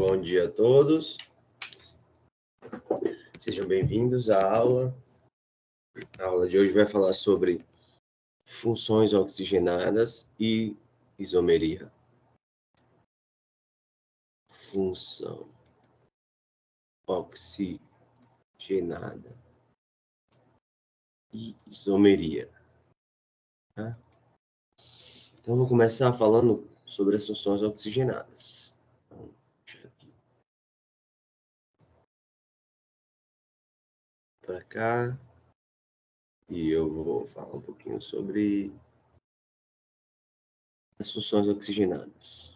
Bom dia a todos. Sejam bem-vindos à aula. A aula de hoje vai falar sobre funções oxigenadas e isomeria. Função oxigenada e isomeria. Tá? Então, eu vou começar falando sobre as funções oxigenadas. Então, deixa aqui para cá. E eu vou falar um pouquinho sobre as funções oxigenadas.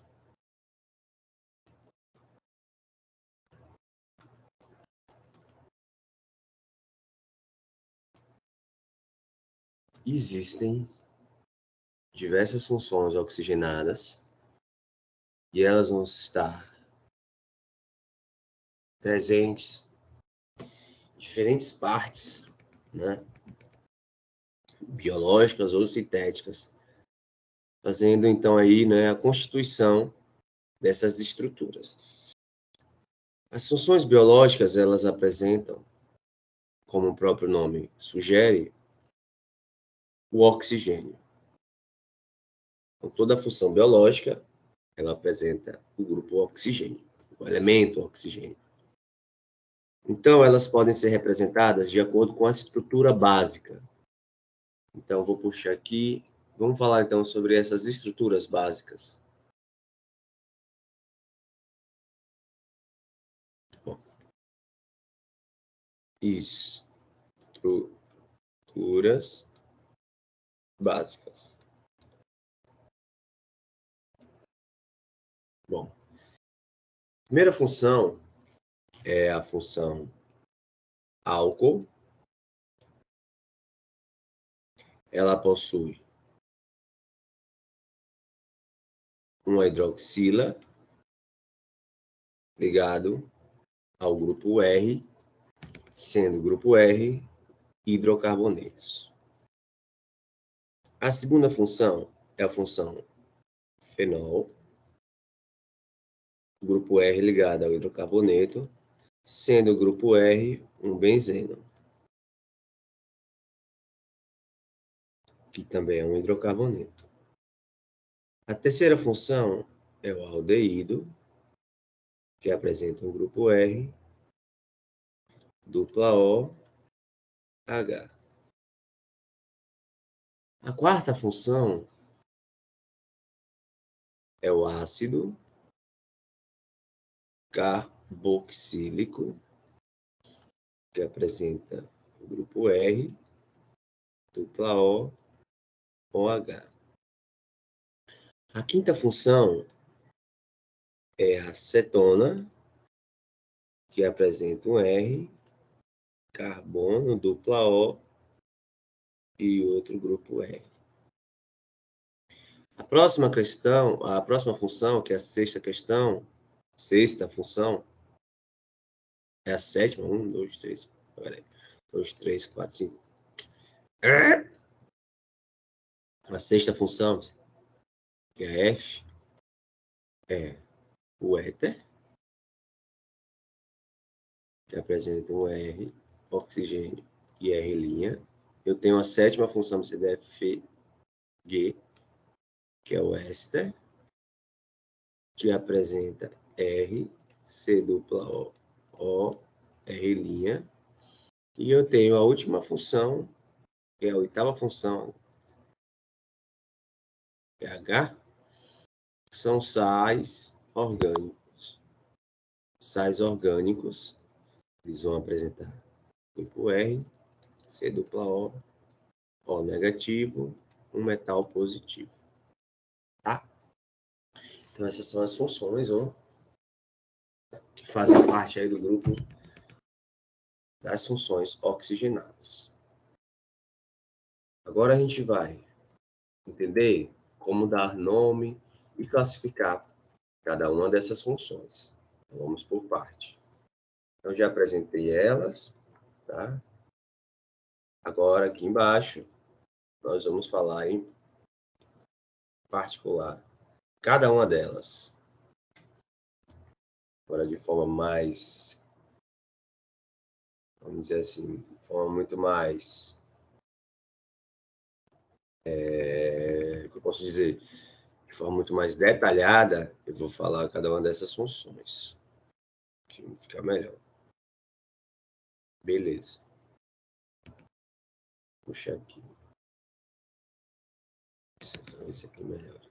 Existem diversas funções oxigenadas e elas vão estar presentes em diferentes partes, né, biológicas ou sintéticas, fazendo então aí, né, a constituição dessas estruturas. As funções biológicas, elas apresentam, como o próprio nome sugere, o oxigênio. Então, toda função biológica, ela apresenta o grupo oxigênio, o elemento oxigênio. Então, elas podem ser representadas de acordo com a estrutura básica. Então, vou puxar aqui. Vamos falar, então, sobre essas estruturas básicas. Bom, estruturas básicas. Bom, a primeira função é a função álcool. Ela possui uma hidroxila ligado ao grupo R, sendo o grupo R hidrocarbonetos. A segunda função é a função fenol, grupo R ligado ao hidrocarboneto, sendo o grupo R um benzeno, que também é um hidrocarboneto. A terceira função é o aldeído, que apresenta um grupo R, dupla O, H. A quarta função é o ácido carboxílico, que apresenta o grupo R, dupla O, OH. A quinta função é a cetona, que apresenta um R, carbono, dupla O e outro grupo R. A próxima função, que é a sexta função, é a sétima, 1, 2, 3, 2, 3, 4, 5. A sexta função, que é a F, é o éter, que apresenta um R, oxigênio e R'. Eu tenho a sétima função CDFG, que é o éster, que apresenta R, C dupla O, O, R'. E eu tenho a última função, que é a oitava função, que é H, que são sais orgânicos. Sais orgânicos, eles vão apresentar grupo R, C dupla O, O negativo, um metal positivo. Tá? Então, essas são as funções que fazem parte aí do grupo das funções oxigenadas. Agora a gente vai entender como dar nome e classificar cada uma dessas funções. Então, vamos por parte. Eu já apresentei elas, tá? Agora, aqui embaixo, nós vamos falar em particular cada uma delas. agora de forma mais, vamos dizer assim, de forma muito mais, que eu posso dizer, de forma muito mais detalhada, eu vou falar cada uma dessas funções, que fica melhor. Beleza. Puxa aqui. Esse aqui melhor.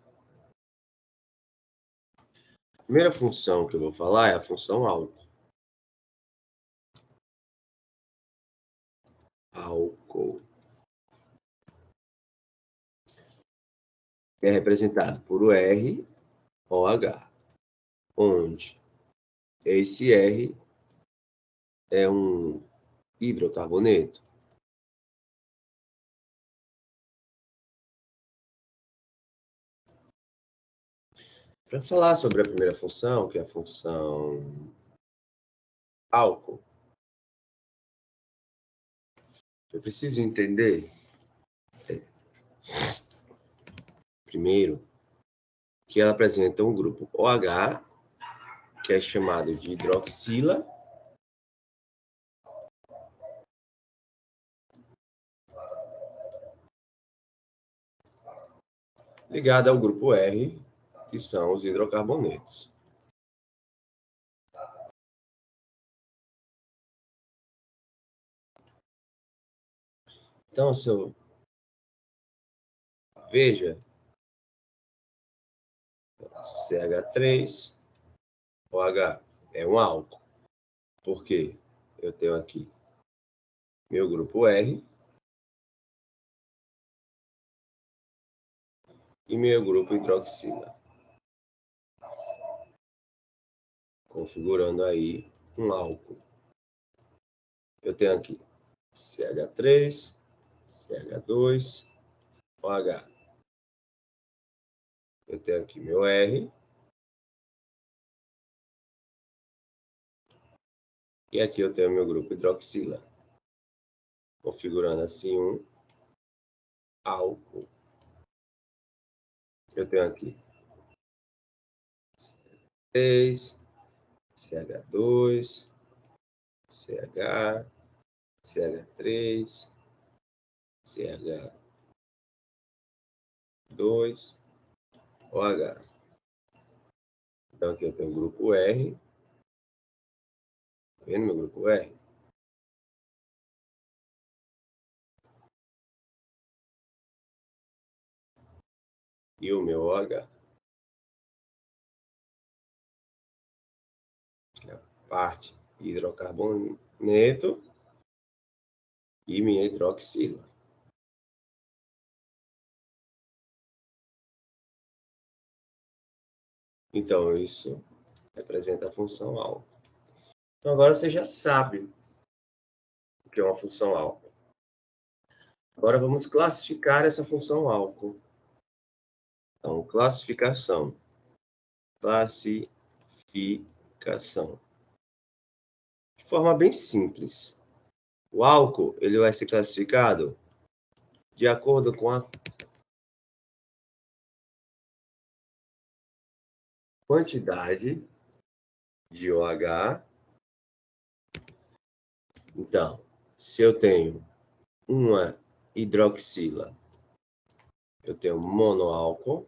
A primeira função que eu vou falar é a função álcool. Álcool. É representado por o R, OH, onde esse R é um hidrocarboneto. Para falar sobre a primeira função, que é a função álcool, eu preciso entender, primeiro, que ela apresenta um grupo OH, que é chamado de hidroxila, ligado ao grupo R, que são os hidrocarbonetos. Então, se eu veja, CH3, OH é um álcool. Por quê? Eu tenho aqui meu grupo R e meu grupo hidroxila, configurando aí um álcool. Eu tenho aqui CH3, CH2, OH. Eu tenho aqui meu R. E aqui eu tenho meu grupo hidroxila, configurando assim um álcool. Eu tenho aqui 3, CH2, CH, CH3, CH2, OH. Então aqui eu tenho o grupo R. Tá vendo meu grupo R? E o meu OH. A parte hidrocarboneto e minha hidroxila. Então, isso representa a função álcool. Então, agora você já sabe o que é uma função álcool. Agora, vamos classificar essa função álcool. Então, classificação. Classificação. De forma bem simples. O álcool ele vai ser classificado de acordo com a quantidade de OH. Então, se eu tenho uma hidroxila, eu tenho monoálcool.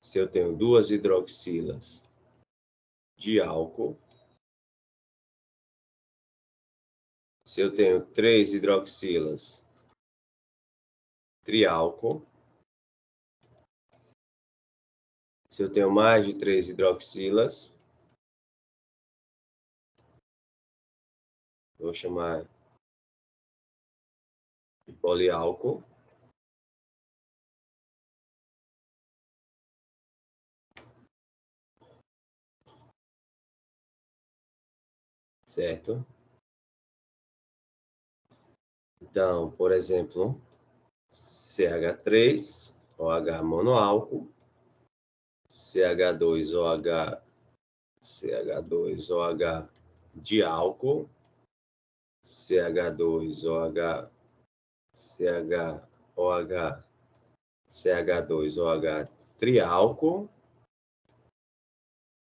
Se eu tenho duas hidroxilas, diálcool. Se eu tenho 3 hidroxilas, triálcool. Se eu tenho mais de 3 hidroxilas, vou chamar de poliálcool. Certo? Então, por exemplo, CH3, OH monoálcool, CH2OH, CH2OH diálcool, CH2OH, CHOH CH2OH triálcool,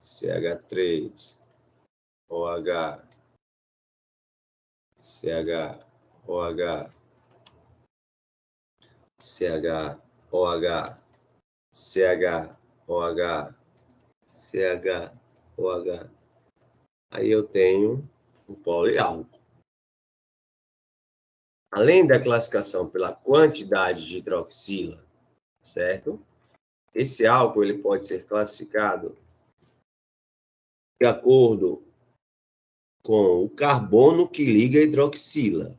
CH3OH, CHOH, CHOH, CHOH, CHOH. Aí eu tenho o poliálcool. Além da classificação pela quantidade de hidroxila, certo? Esse álcool ele pode ser classificado de acordo com o carbono que liga a hidroxila.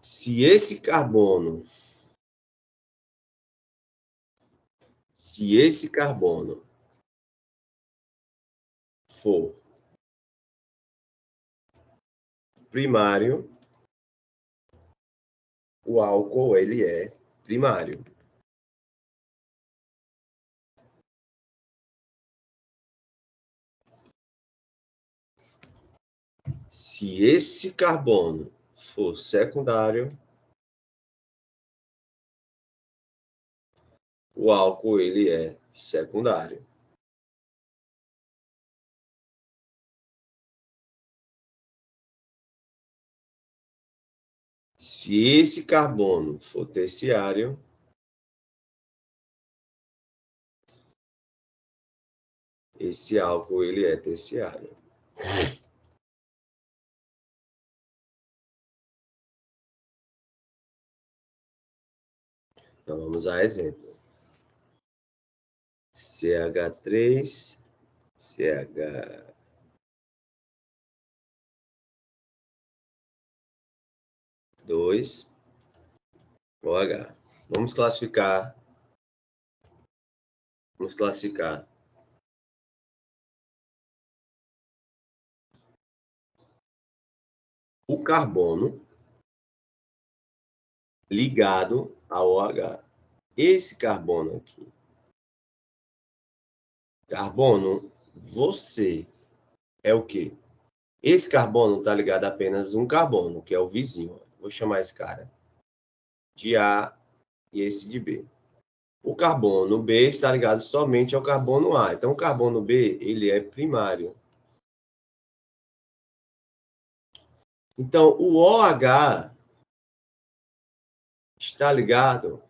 Se esse carbono for primário, o álcool ele é primário. Se esse carbono for secundário, o álcool ele é secundário. Se esse carbono for terciário, esse álcool ele é terciário. Então vamos a exemplo. CH3, CH2, OH. Vamos classificar o carbono ligado ao OH. Esse carbono aqui. Carbono, você é o quê? Esse carbono está ligado a apenas um carbono, que é o vizinho. Vou chamar esse cara de A e esse de B. O carbono B está ligado somente ao carbono A. Então, o carbono B, ele é primário. Então, o OH está ligado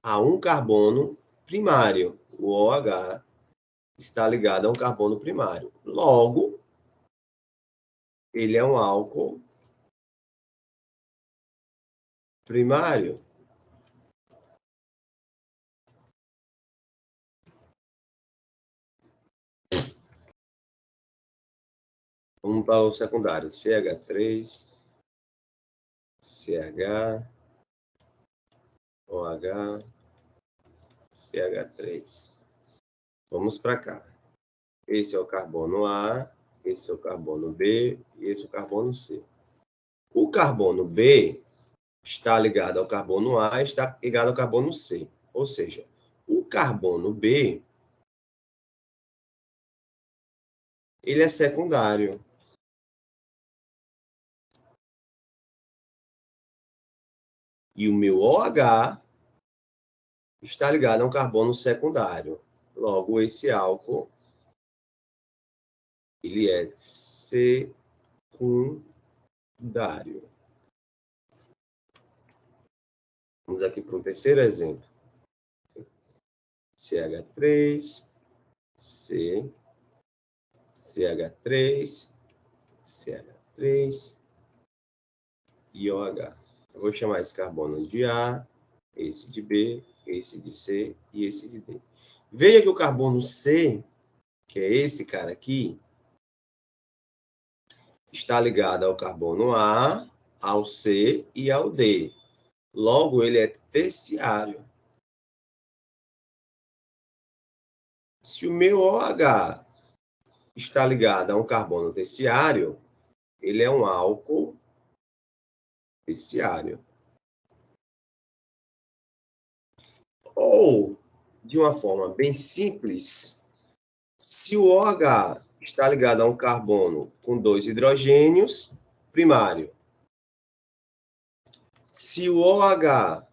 a um carbono primário. O OH está ligado a um carbono primário. Logo, ele é um álcool primário. Vamos para o secundário. CH3, CH, OH, CH3. Vamos para cá. Esse é o carbono A, esse é o carbono B e esse é o carbono C. O carbono B está ligado ao carbono A, está ligado ao carbono C. Ou seja, o carbono B, ele é secundário. E o meu OH está ligado a um carbono secundário. Logo, esse álcool, ele é secundário. Vamos aqui para um terceiro exemplo. CH3, C, CH3, CH3 e OH. Eu vou chamar esse carbono de A, esse de B, esse de C e esse de D. Veja que o carbono C, que é esse cara aqui, está ligado ao carbono A, ao C e ao D. Logo, ele é terciário. Se o meu OH está ligado a um carbono terciário, ele é um álcool terciário. Ou, de uma forma bem simples, se o OH está ligado a um carbono com 2 hidrogênios, primário. Se o OH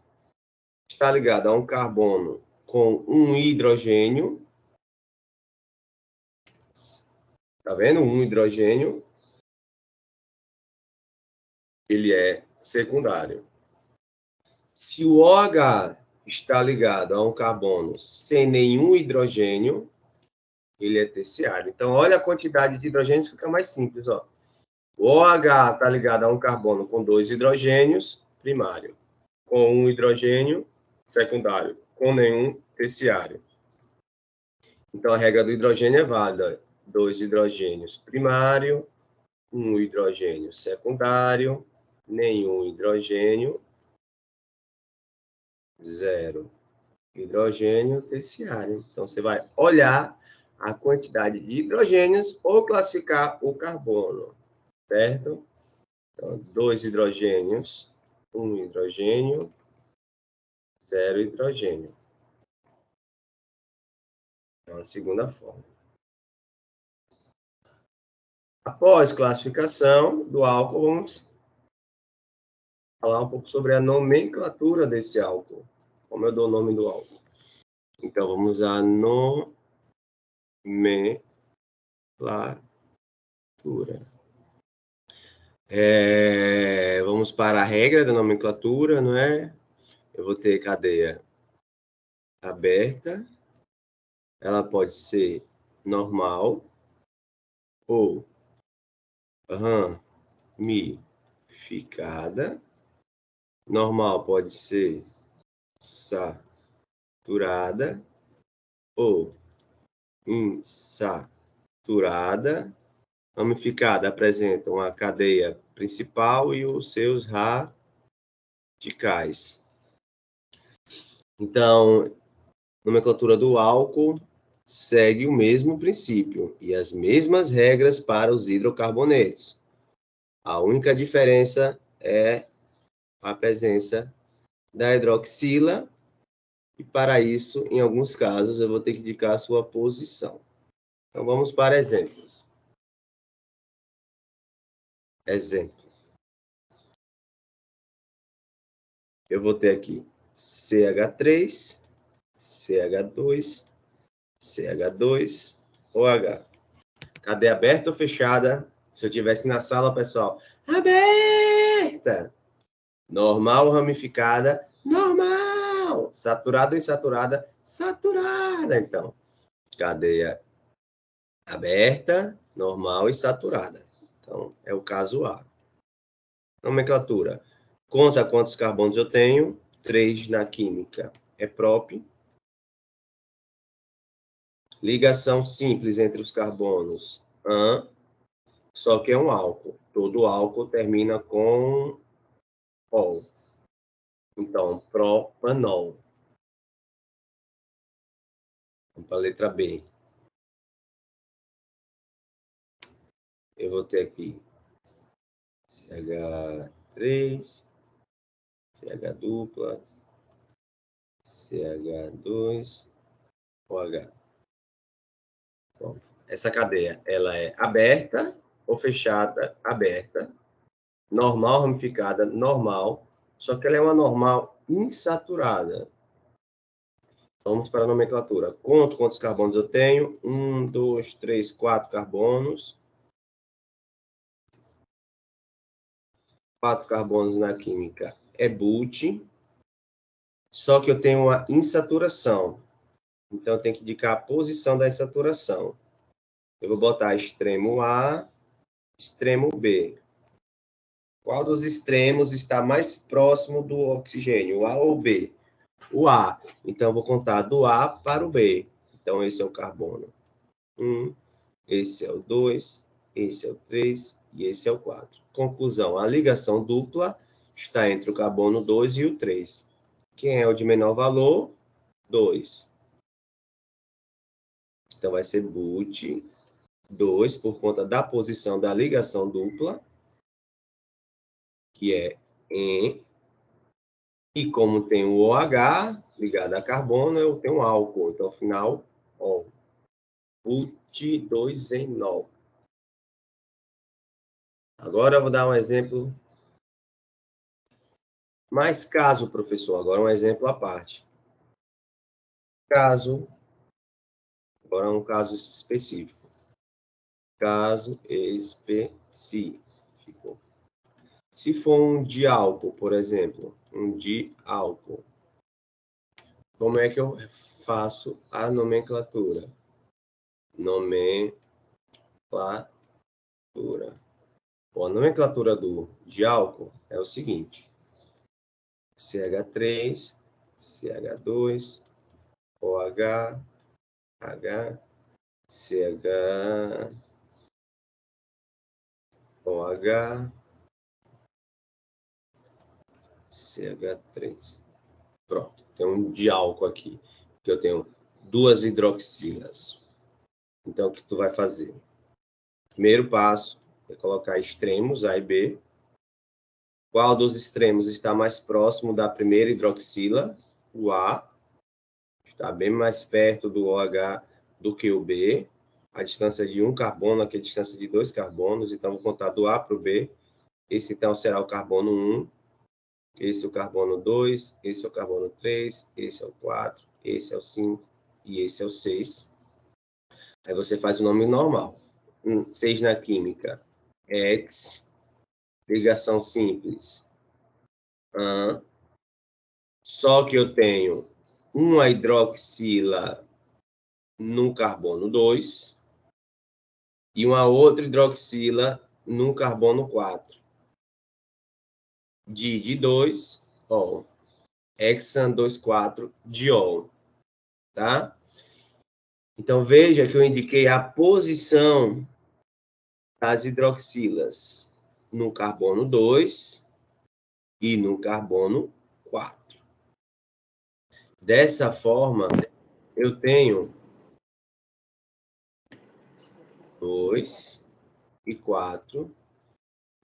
está ligado a um carbono com um hidrogênio, tá vendo? Um hidrogênio, ele é secundário. Se o OH está ligado a um carbono sem nenhum hidrogênio, ele é terciário. Então, olha a quantidade de hidrogênios, fica mais simples, ó. O OH está ligado a um carbono com 2 hidrogênios, primário. Com um hidrogênio, secundário. Com nenhum, terciário. Então, a regra do hidrogênio é válida. 2 hidrogênios, primário. 1 hidrogênio, secundário. Nenhum hidrogênio. 0 hidrogênio, terciário. Então, você vai olhar a quantidade de hidrogênios ou classificar o carbono, certo? Então, 2 hidrogênios, 1 hidrogênio, 0 hidrogênio. É a segunda forma. Após classificação do álcool, vamos falar um pouco sobre a nomenclatura desse álcool. Como eu dou o nome do álcool. Então, vamos à nomenclatura. Vamos para a regra da nomenclatura, não é? Eu vou ter cadeia aberta. Ela pode ser normal ou ramificada. Normal pode ser saturada ou insaturada. Ramificada apresenta uma cadeia principal e os seus radicais. Então, nomenclatura do álcool segue o mesmo princípio e as mesmas regras para os hidrocarbonetos. A única diferença é a presença da hidroxila, e para isso, em alguns casos, eu vou ter que indicar a sua posição. Então, vamos para exemplos. Exemplo. Eu vou ter aqui CH3, CH2, CH2, OH. Cadeia aberta ou fechada? Se eu tivesse na sala, pessoal, aberta. Normal ou ramificada? Normal. Saturada ou insaturada? Saturada. Então, cadeia aberta, normal e saturada. Então, é o caso A. Nomenclatura. Conta quantos carbonos eu tenho. 3 na química. É próprio. Ligação simples entre os carbonos. Só que é um álcool. Todo álcool termina com ol. Então, propanol. Vamos para a letra B. Eu vou ter aqui CH3, CH dupla, CH2, OH. Bom, essa cadeia, ela é aberta ou fechada? Aberta. Normal, ramificada, normal. Só que ela é uma normal insaturada. Vamos para a nomenclatura. Conto quantos carbonos eu tenho. 1, 2, 3, 4 carbonos. 4 carbonos na química é but. Só que eu tenho uma insaturação. Então, eu tenho que indicar a posição da insaturação. Eu vou botar extremo A, extremo B. Qual dos extremos está mais próximo do oxigênio, o A ou o B? O A. Então, eu vou contar do A para o B. Então, esse é o carbono 1, esse é o 2, esse é o 3 e esse é o 4. Conclusão, a ligação dupla está entre o carbono 2 e o 3. Quem é o de menor valor? 2. Então, vai ser but 2, por conta da posição da ligação dupla, que é em. E como tem o OH ligado a carbono, eu tenho um álcool. Então, final, ó, but2-enol. Agora, eu vou dar um exemplo Mas caso, professor, agora um exemplo à parte. Caso, agora um caso específico. Caso específico. Se for um diálcool, por exemplo, um diálcool, como é que eu faço a nomenclatura? Nomenclatura. Bom, a nomenclatura do diálcool é o seguinte: CH3, CH2, OH, H, CH, OH, CH3. Pronto, tem um diálcool aqui, que eu tenho duas hidroxilas. Então, o que tu vai fazer? Primeiro passo é colocar extremos A e B. Qual dos extremos está mais próximo da primeira hidroxila? O A. Está bem mais perto do OH do que o B. A distância de um carbono, aqui é a distância de 2 carbonos. Então, vou contar do A para o B. Esse, então, será o carbono 1. Esse é o carbono 2. Esse é o carbono 3. Esse é o 4. Esse é o 5. E esse é o 6. Aí você faz o nome normal. 6 na química. X. Ligação simples. Só que eu tenho uma hidroxila no carbono 2 e uma outra hidroxila no carbono 4. De 2, ó, hexan 2,4 diol, tá? Então, veja que eu indiquei a posição das hidroxilas no carbono 2 e no carbono 4. Dessa forma, eu tenho 2 e 4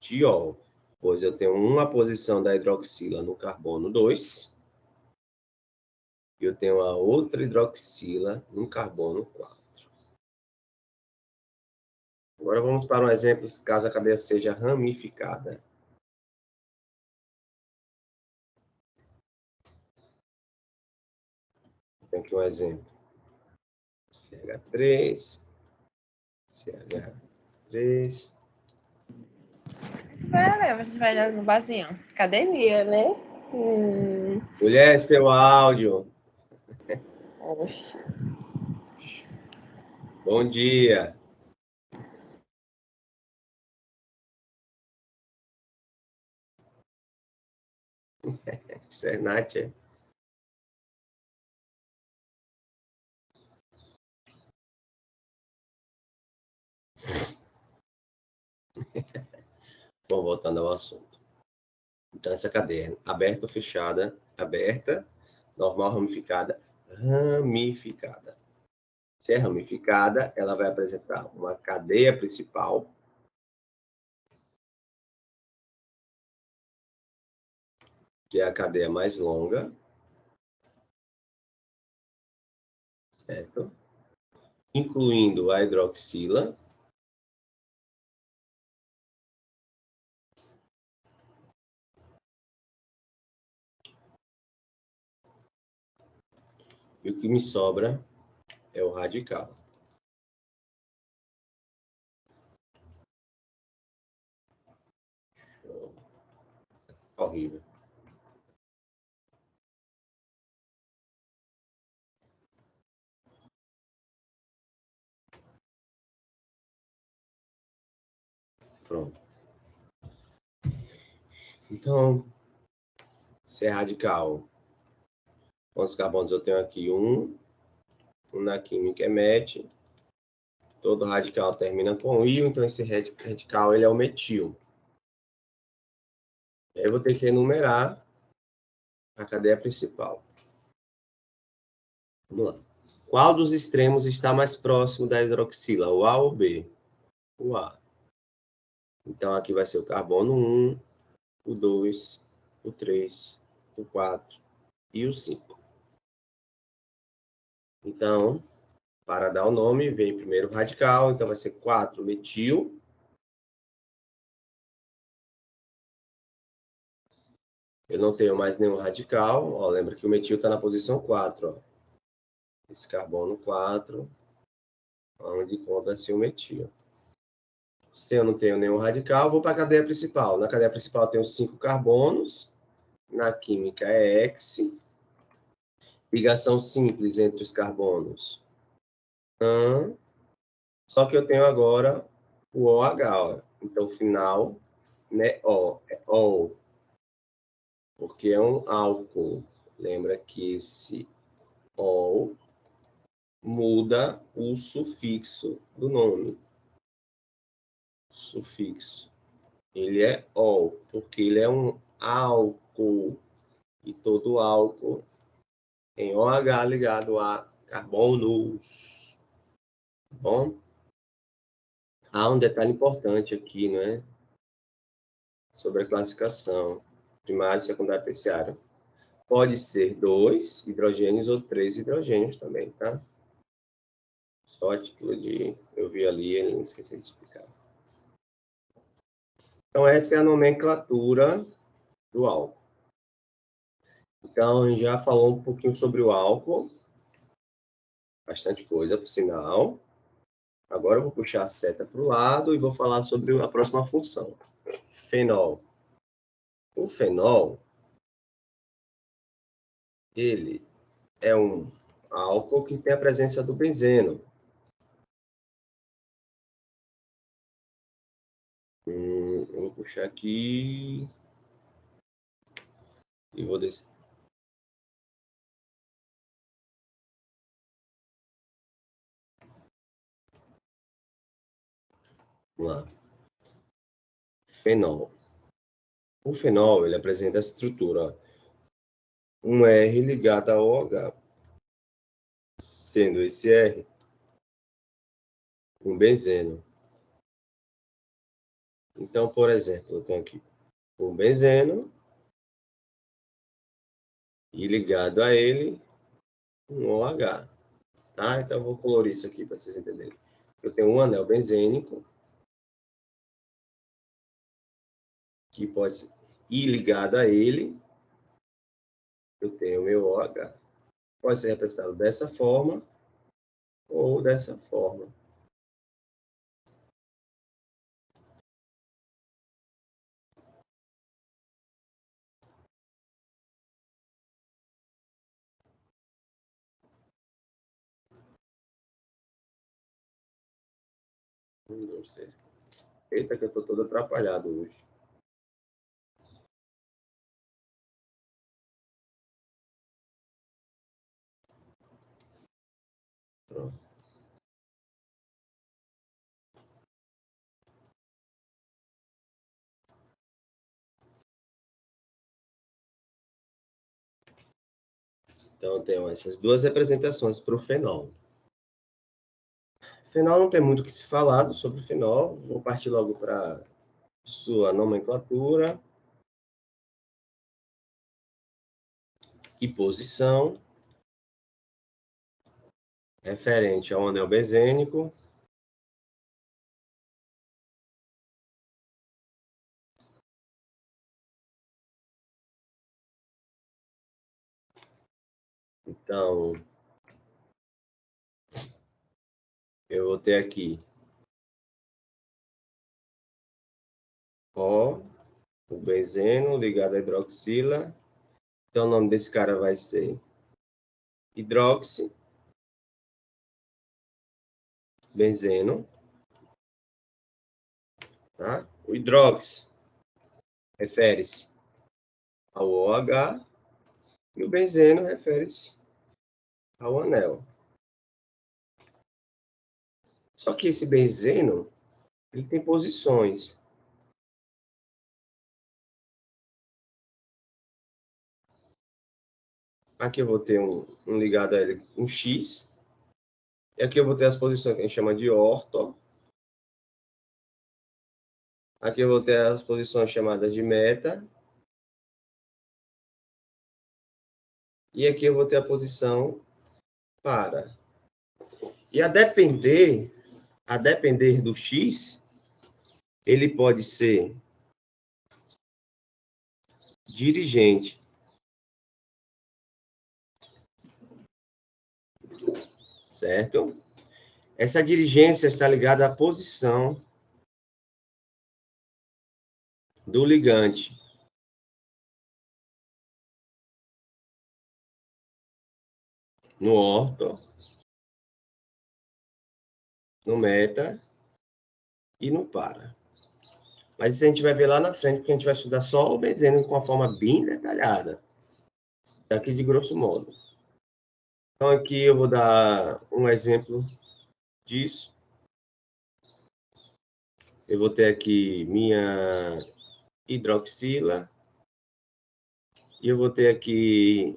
diol, pois eu tenho uma posição da hidroxila no carbono 2 e eu tenho a outra hidroxila no carbono 4. Agora vamos para um exemplo caso a cadeia seja ramificada. Tem aqui um exemplo. CH3, CH3. A gente vai no barzinho. Academia, né? Mulher, seu áudio. Oxe. Bom dia. Isso é Nath, é? Bom, voltando ao assunto. Então, essa cadeia aberta ou fechada, aberta, normal, ramificada, ramificada. Se é ramificada, ela vai apresentar uma cadeia principal, que é a cadeia mais longa, certo? Incluindo a hidroxila, e o que me sobra é o radical. Horrível. Pronto. Então, se é radical, quantos carbonos eu tenho aqui? Um na química é met. Todo radical termina com íon, então esse radical ele é o metil. Aí eu vou ter que enumerar a cadeia principal. Vamos lá. Qual dos extremos está mais próximo da hidroxila, o A ou o B? O A. Então, aqui vai ser o carbono 1, o 2, o 3, o 4 e o 5. Então, para dar o nome, vem primeiro o radical, então vai ser 4-metil. Eu não tenho mais nenhum radical. Ó, lembra que o metil está na posição 4. Ó. Esse carbono 4, onde encontra-se o metil. Se eu não tenho nenhum radical, vou para a cadeia principal. Na cadeia principal eu tenho 5 carbonos. Na química é X. Ligação simples entre os carbonos. Só que eu tenho agora o OH. Ó. Então, o final, né, O, é O. Porque é um álcool. Lembra que esse O muda o sufixo do nome. Sufixo. Ele é O, porque ele é um álcool. E todo álcool tem OH ligado a carbonos. Bom? Há um detalhe importante aqui, né? Sobre a classificação primário, secundário e terciário. Pode ser 2 hidrogênios ou 3 hidrogênios também, tá? Só a título de... Eu vi ali, ele não esqueci de explicar. Então, essa é a nomenclatura do álcool. Então, a gente já falou um pouquinho sobre o álcool. Bastante coisa, por sinal. Agora eu vou puxar a seta para o lado e vou falar sobre a próxima função. Fenol. O fenol, ele é um álcool que tem a presença do benzeno. Eu vou puxar aqui e vou descer. Vamos lá. Fenol. O fenol, ele apresenta a estrutura um R ligado ao OH, sendo esse R um benzeno. Então, por exemplo, eu tenho aqui um benzeno e ligado a ele um OH. Tá? Então, eu vou colorir isso aqui para vocês entenderem. Eu tenho um anel benzênico que pode ir ligado a ele. Eu tenho o meu OH. Pode ser representado dessa forma ou dessa forma. Um, dois, três. Eita, que eu estou todo atrapalhado hoje. Pronto. Então, eu tenho essas duas representações para o fenol. Fenol não tem muito o que se falar sobre o fenol. Vou partir logo para sua nomenclatura e posição referente ao anel benzênico. Então, eu vou ter aqui O, o benzeno ligado à hidroxila. Então, o nome desse cara vai ser hidroxi, benzeno. Tá? O hidroxi refere-se ao OH e o benzeno refere-se ao anel. Só que esse benzeno, ele tem posições. Aqui eu vou ter um ligado a ele, um X. E aqui eu vou ter as posições que a gente chama de orto. Aqui eu vou ter as posições chamadas de meta. E aqui eu vou ter a posição para. E a depender do X, ele pode ser dirigente. Certo? Essa dirigência está ligada à posição do ligante. No orto, no meta e no para. Mas isso a gente vai ver lá na frente, porque a gente vai estudar só o benzeno com uma forma bem detalhada. Daqui de grosso modo. Então, aqui eu vou dar um exemplo disso. Eu vou ter aqui minha hidroxila. E eu vou ter aqui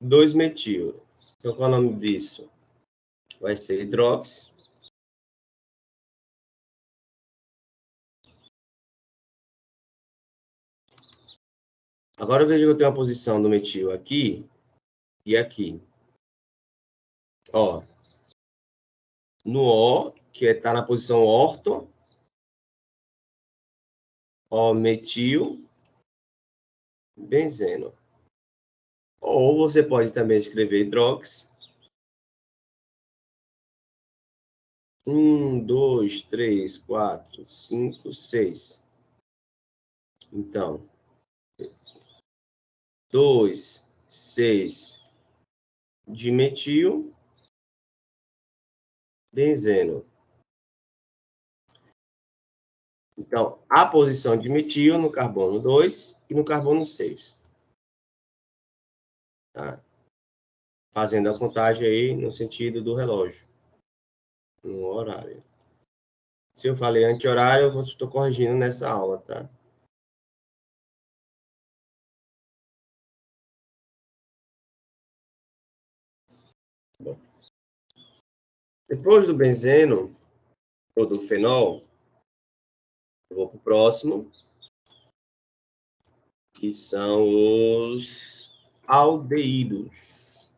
2-metil. Então, qual é o nome disso? Vai ser hidrox. Agora eu vejo que eu tenho a posição do metil aqui e aqui. Ó, no O, que está na posição orto, ó, metil, benzeno. Ou você pode também escrever hidrox. 1, 2, 3, 4, 5, 6. Então, 2, 6 de metil, benzeno. Então, a posição de metil no carbono 2 e no carbono 6. Tá? Fazendo a contagem aí no sentido do relógio, no horário. Se eu falei anti-horário, eu estou corrigindo nessa aula, tá? Bom. Depois do benzeno, ou do fenol, eu vou para o próximo, que são os aldeídos.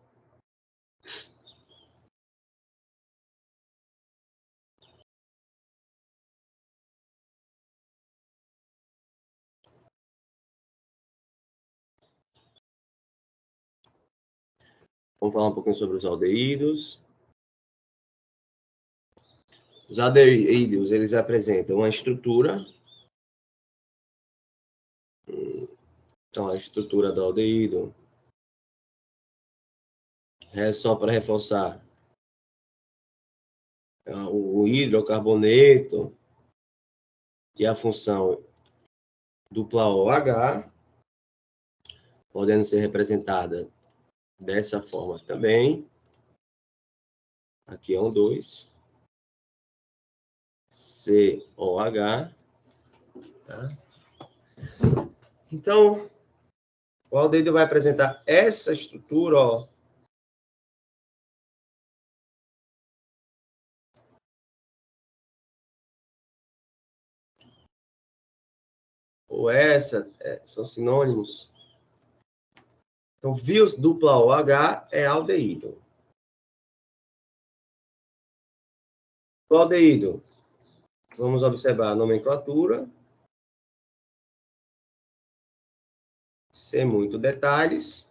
Vamos falar um pouquinho sobre os aldeídos. Os aldeídos, eles apresentam uma estrutura. Então, a estrutura do aldeído é só para reforçar o hidrocarboneto e a função dupla OH, podendo ser representada dessa forma também. Aqui é um 2. COH. Tá? Então, o aldeído vai apresentar essa estrutura, ó. Ou essa, são sinônimos. Então, vios dupla OH é aldeído. O aldeído, vamos observar a nomenclatura. Sem muito detalhes.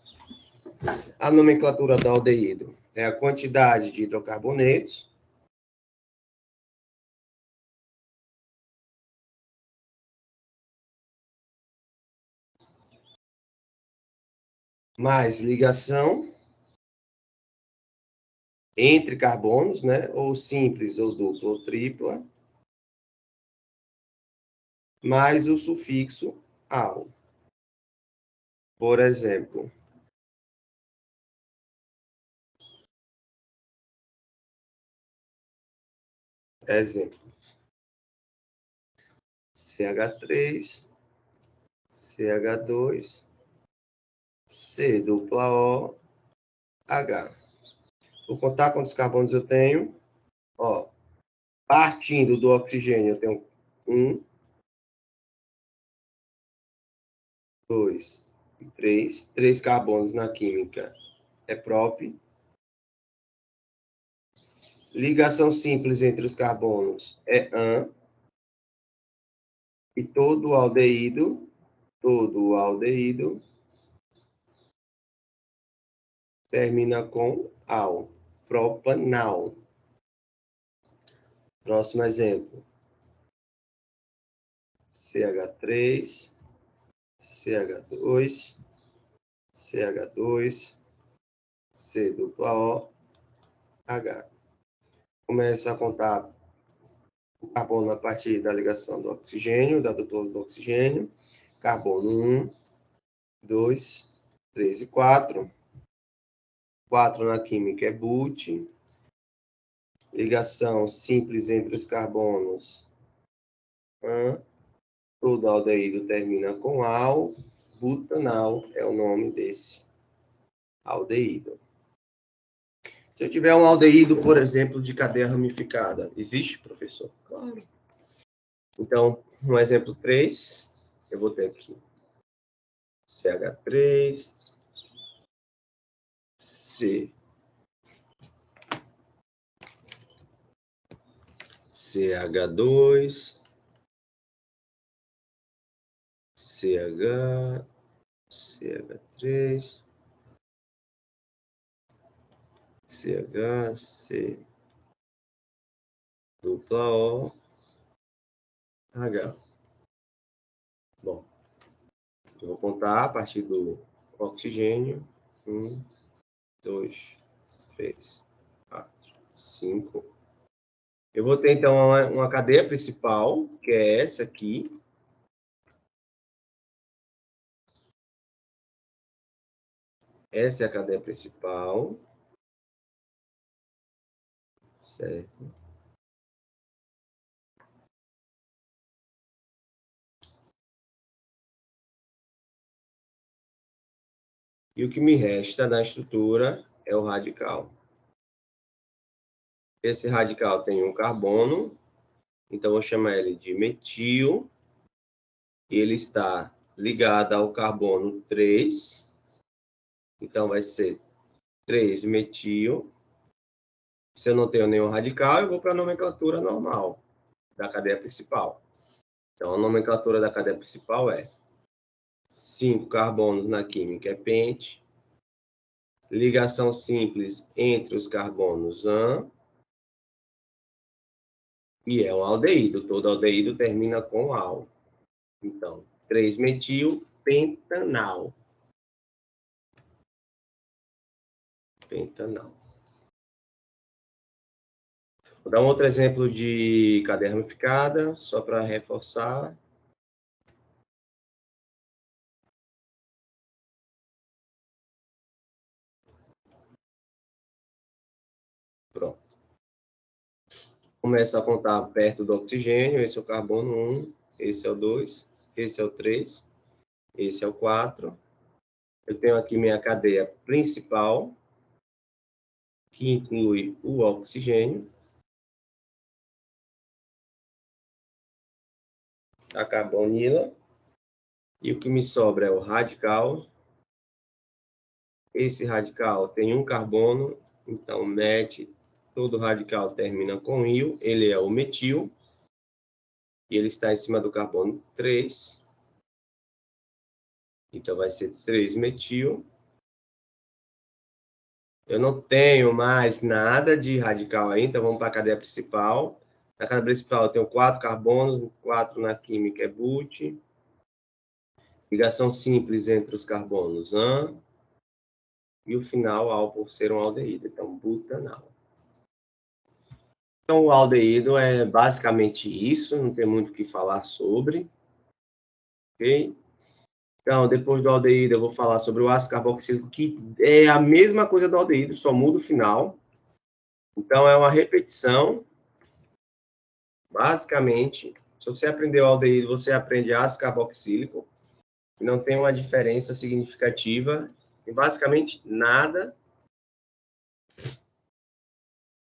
A nomenclatura do aldeído é a quantidade de hidrocarbonetos mais ligação entre carbonos, né? Ou simples, ou dupla, ou tripla, mais o sufixo -al. Por exemplo, CH3, CH2, C dupla O, H. Vou contar quantos carbonos eu tenho. Ó, partindo do oxigênio, eu tenho 1, 2 e 3. 3 carbonos na química é prop. Ligação simples entre os carbonos é AN. E todo aldeído termina com al, propanal. Próximo exemplo. CH3, CH2, CH2, C dupla O, H. Começa a contar o carbono a partir da ligação do oxigênio, da dupla do oxigênio. Carbono 1, 2, 3 e 4. 4 na química é but. Ligação simples entre os carbonos. Todo aldeído termina com al. Butanal é o nome desse aldeído. Se eu tiver um aldeído, por exemplo, de cadeia ramificada, existe, professor? Claro. Então, no exemplo 3, eu vou ter aqui CH3, C, CH2, CH, CH3, CH, C, dupla O, H. Bom, eu vou contar a partir do oxigênio. 1, 2, 3, 4, 5. Eu vou ter, então, uma cadeia principal, que é essa aqui. Essa é a cadeia principal. Certo. E o que me resta na estrutura é o radical. Esse radical tem um carbono, então vou chamar ele de metil. E ele está ligado ao carbono 3. Então vai ser 3-metil. Se eu não tenho nenhum radical, eu vou para a nomenclatura normal da cadeia principal. Então, a nomenclatura da cadeia principal é 5 carbonos na química é pente. Ligação simples entre os carbonos AN. E é um aldeído. Todo aldeído termina com al. Então, 3-metil pentanal. Pentanal. Vou dar um outro exemplo de cadeia ramificada, só para reforçar. Pronto. Começa a contar perto do oxigênio. Esse é o carbono 1, esse é o 2, esse é o 3, esse é o 4. Eu tenho aqui minha cadeia principal, que inclui o oxigênio, a carbonila, e o que me sobra é o radical. Esse radical tem um carbono, então met, todo radical termina com il, ele é o metil, e ele está em cima do carbono 3. Então vai ser 3-metil. Eu não tenho mais nada de radical aí, então vamos para a cadeia principal. Na cadeia principal eu tenho 4 carbonos, 4 na química é but. Ligação simples entre os carbonos AN. E o final, al, por ser um aldeído. Então, butanal. Então, o aldeído é basicamente isso, não tem muito o que falar sobre. Ok? Então, depois do aldeído, eu vou falar sobre o ácido carboxílico, que é a mesma coisa do aldeído, só muda o final. Então, é uma repetição. Basicamente, se você aprender o aldeído, você aprende ácido carboxílico. E não tem uma diferença significativa em basicamente nada.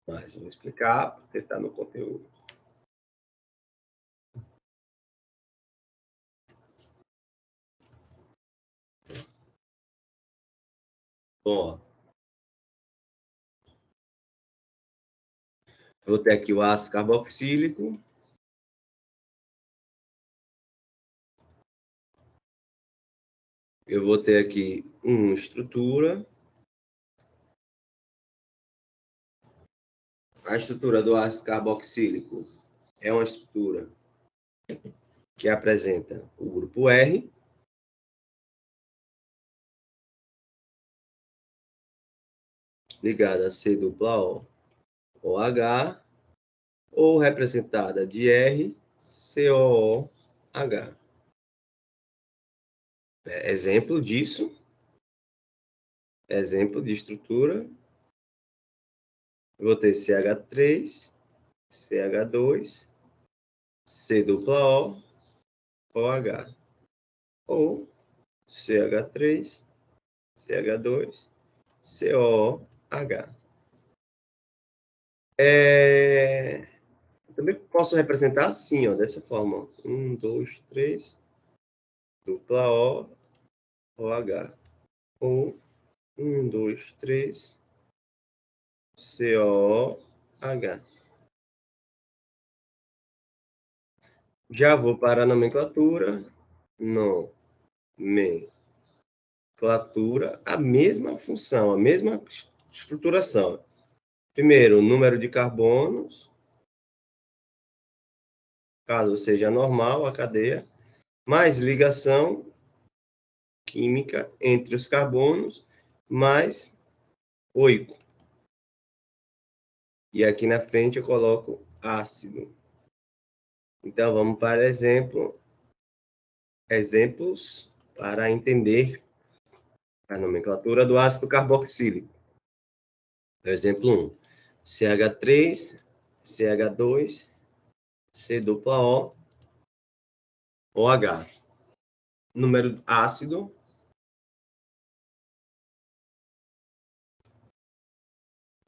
Mas eu vou explicar, porque está no conteúdo. Bom, eu vou ter aqui o ácido carboxílico. eu vou ter aqui uma estrutura. A estrutura do ácido carboxílico é uma estrutura que apresenta o grupo R, ligada a C dupla O, OH, ou representada de R, COOH. Exemplo disso, exemplo de estrutura, eu vou ter CH3, CH2, C dupla O, OH, ou CH3, CH2, COOH. Também posso representar assim, ó, dessa forma. 1, 2, 3, dupla O, OH. Ou 1, 2, 3, COOH. Já vou para a nomenclatura. Nomenclatura, a mesma função, a mesma estruturação. Primeiro, número de carbonos, caso seja normal a cadeia, mais ligação química entre os carbonos, mais oico. E aqui na frente eu coloco ácido. Então, vamos para exemplos para entender a nomenclatura do ácido carboxílico. Exemplo 1, CH3, CH2, C dupla O, OH. Número ácido.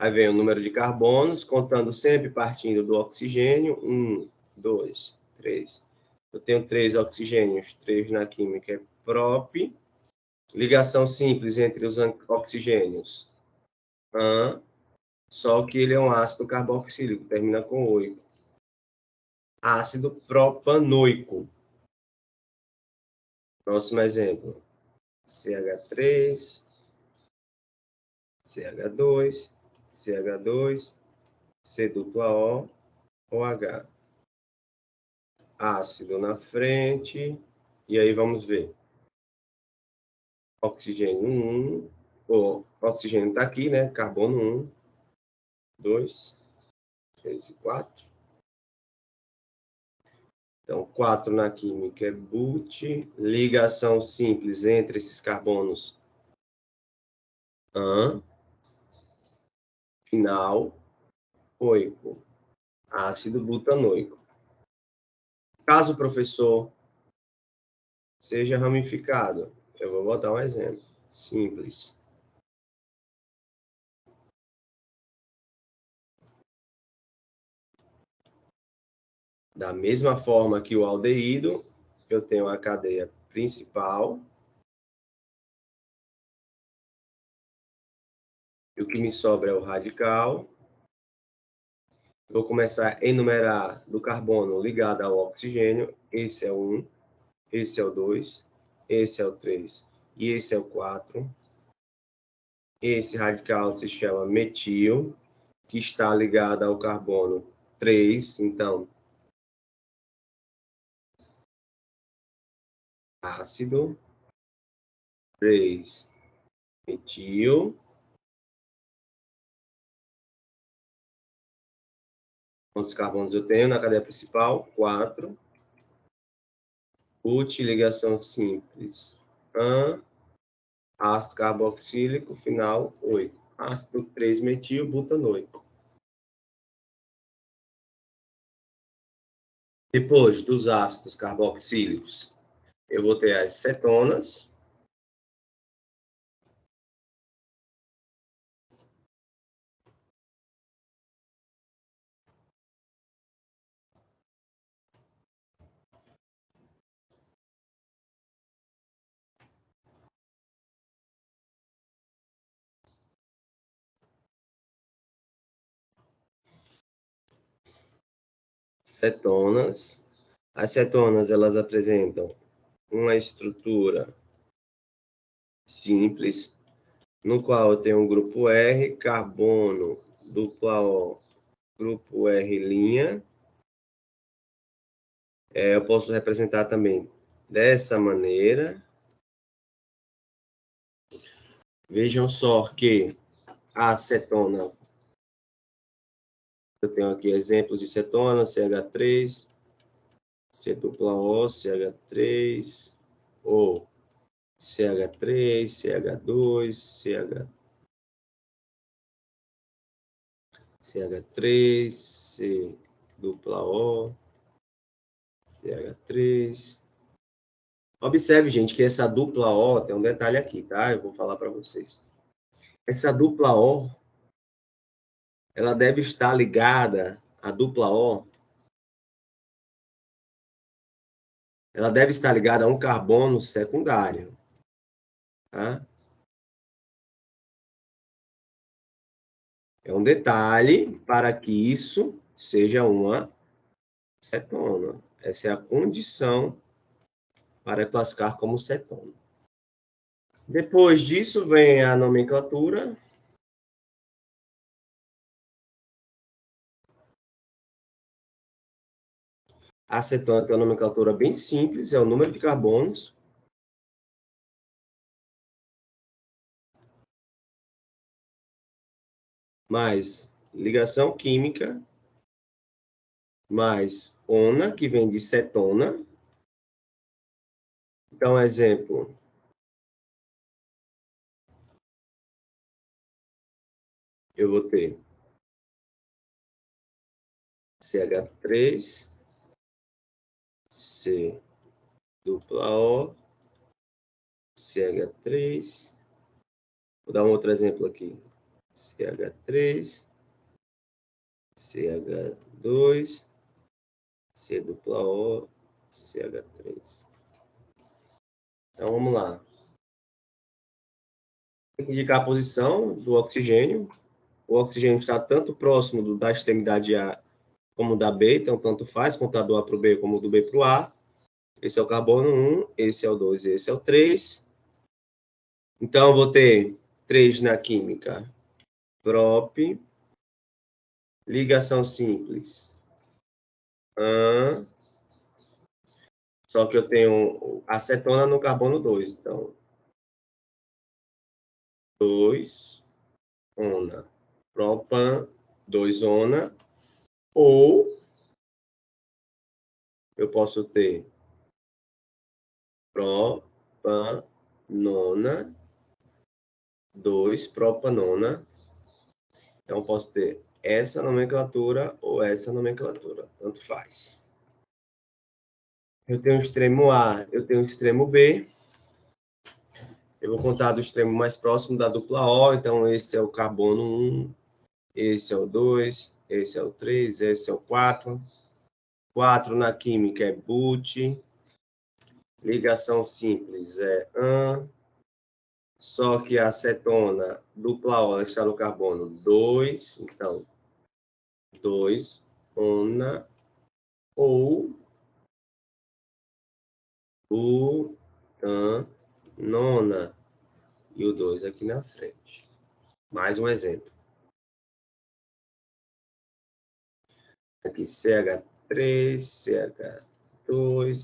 Aí vem o número de carbonos, contando sempre partindo do oxigênio. 1, 2, 3. Eu tenho 3 oxigênios, 3 na química é prop. Ligação simples entre os oxigênios. Só que ele é um ácido carboxílico, termina com oico. Ácido propanoico. Próximo exemplo. CH3, CH2, CH2, C dupla O, OH. Ácido na frente. E aí vamos ver. Oxigênio 1. O oxigênio está aqui, né? Carbono 1, 2, 3 e 4. Então, 4 na química é but. Ligação simples entre esses carbonos. Final. Oico. Ácido butanoico. Caso o professor seja ramificado, eu vou botar um exemplo simples. Da mesma forma que o aldeído, eu tenho a cadeia principal. E o que me sobra é o radical. Vou começar a enumerar do carbono ligado ao oxigênio. Esse é o 1, esse é o 2, esse é o 3 e esse é o 4. Esse radical se chama metil, que está ligado ao carbono 3. Então, ácido, 3, metil. Quantos carbonos eu tenho na cadeia principal? 4. But, ligação simples. Ácido carboxílico, final 8. Ácido 3-metil butanoico. Depois dos ácidos carboxílicos, eu vou ter as cetonas. Cetonas. As cetonas, elas apresentam uma estrutura simples, no qual eu tenho um grupo R, carbono, dupla O, grupo R'. Eu posso representar também dessa maneira. Vejam só que a acetona, eu tenho aqui exemplo de cetona, CH3, C dupla O, CH3, ou CH3, CH2, CH3, C dupla O, CH3. Observe, gente, que essa dupla O, tem um detalhe aqui, tá? Eu vou falar para vocês. Essa dupla O, ela deve estar ligada, a dupla O, ela deve estar ligada a um carbono secundário, tá? É um detalhe para que isso seja uma cetona. Essa é a condição para classificar como cetona. Depois disso vem a nomenclatura. A acetona tem uma nomenclatura bem simples, é o número de carbonos. Mais ligação química, mais ona, que vem de cetona. Então, exemplo, eu vou ter CH3, C dupla O, CH3. Vou dar um outro exemplo aqui. CH3, CH2, C dupla O, CH3. Então, vamos lá. Tem que indicar a posição do oxigênio. O oxigênio está tanto próximo da extremidade A como da B, então tanto faz contar do A para o B como do B para o A. Esse é o carbono 1, esse é o 2 e esse é o 3. Então, eu vou ter 3 na química. Prop, ligação simples. Só que eu tenho acetona no carbono 2. Então, 2, ona. Propan, 2 ona. Ou eu posso ter propanona, 2 propanona. Então, eu posso ter essa nomenclatura ou essa nomenclatura. Tanto faz. Eu tenho o extremo A, eu tenho o extremo B. Eu vou contar do extremo mais próximo da dupla O. Então, esse é o carbono 1, esse é o 2, esse é o 3, esse é o 4. 4 na química é but. Ligação simples é AN. Só que a acetona dupla O está no carbono 2. Então, 2 ona ou butanona. E o 2 aqui na frente. Mais um exemplo. Aqui CH3, CH2,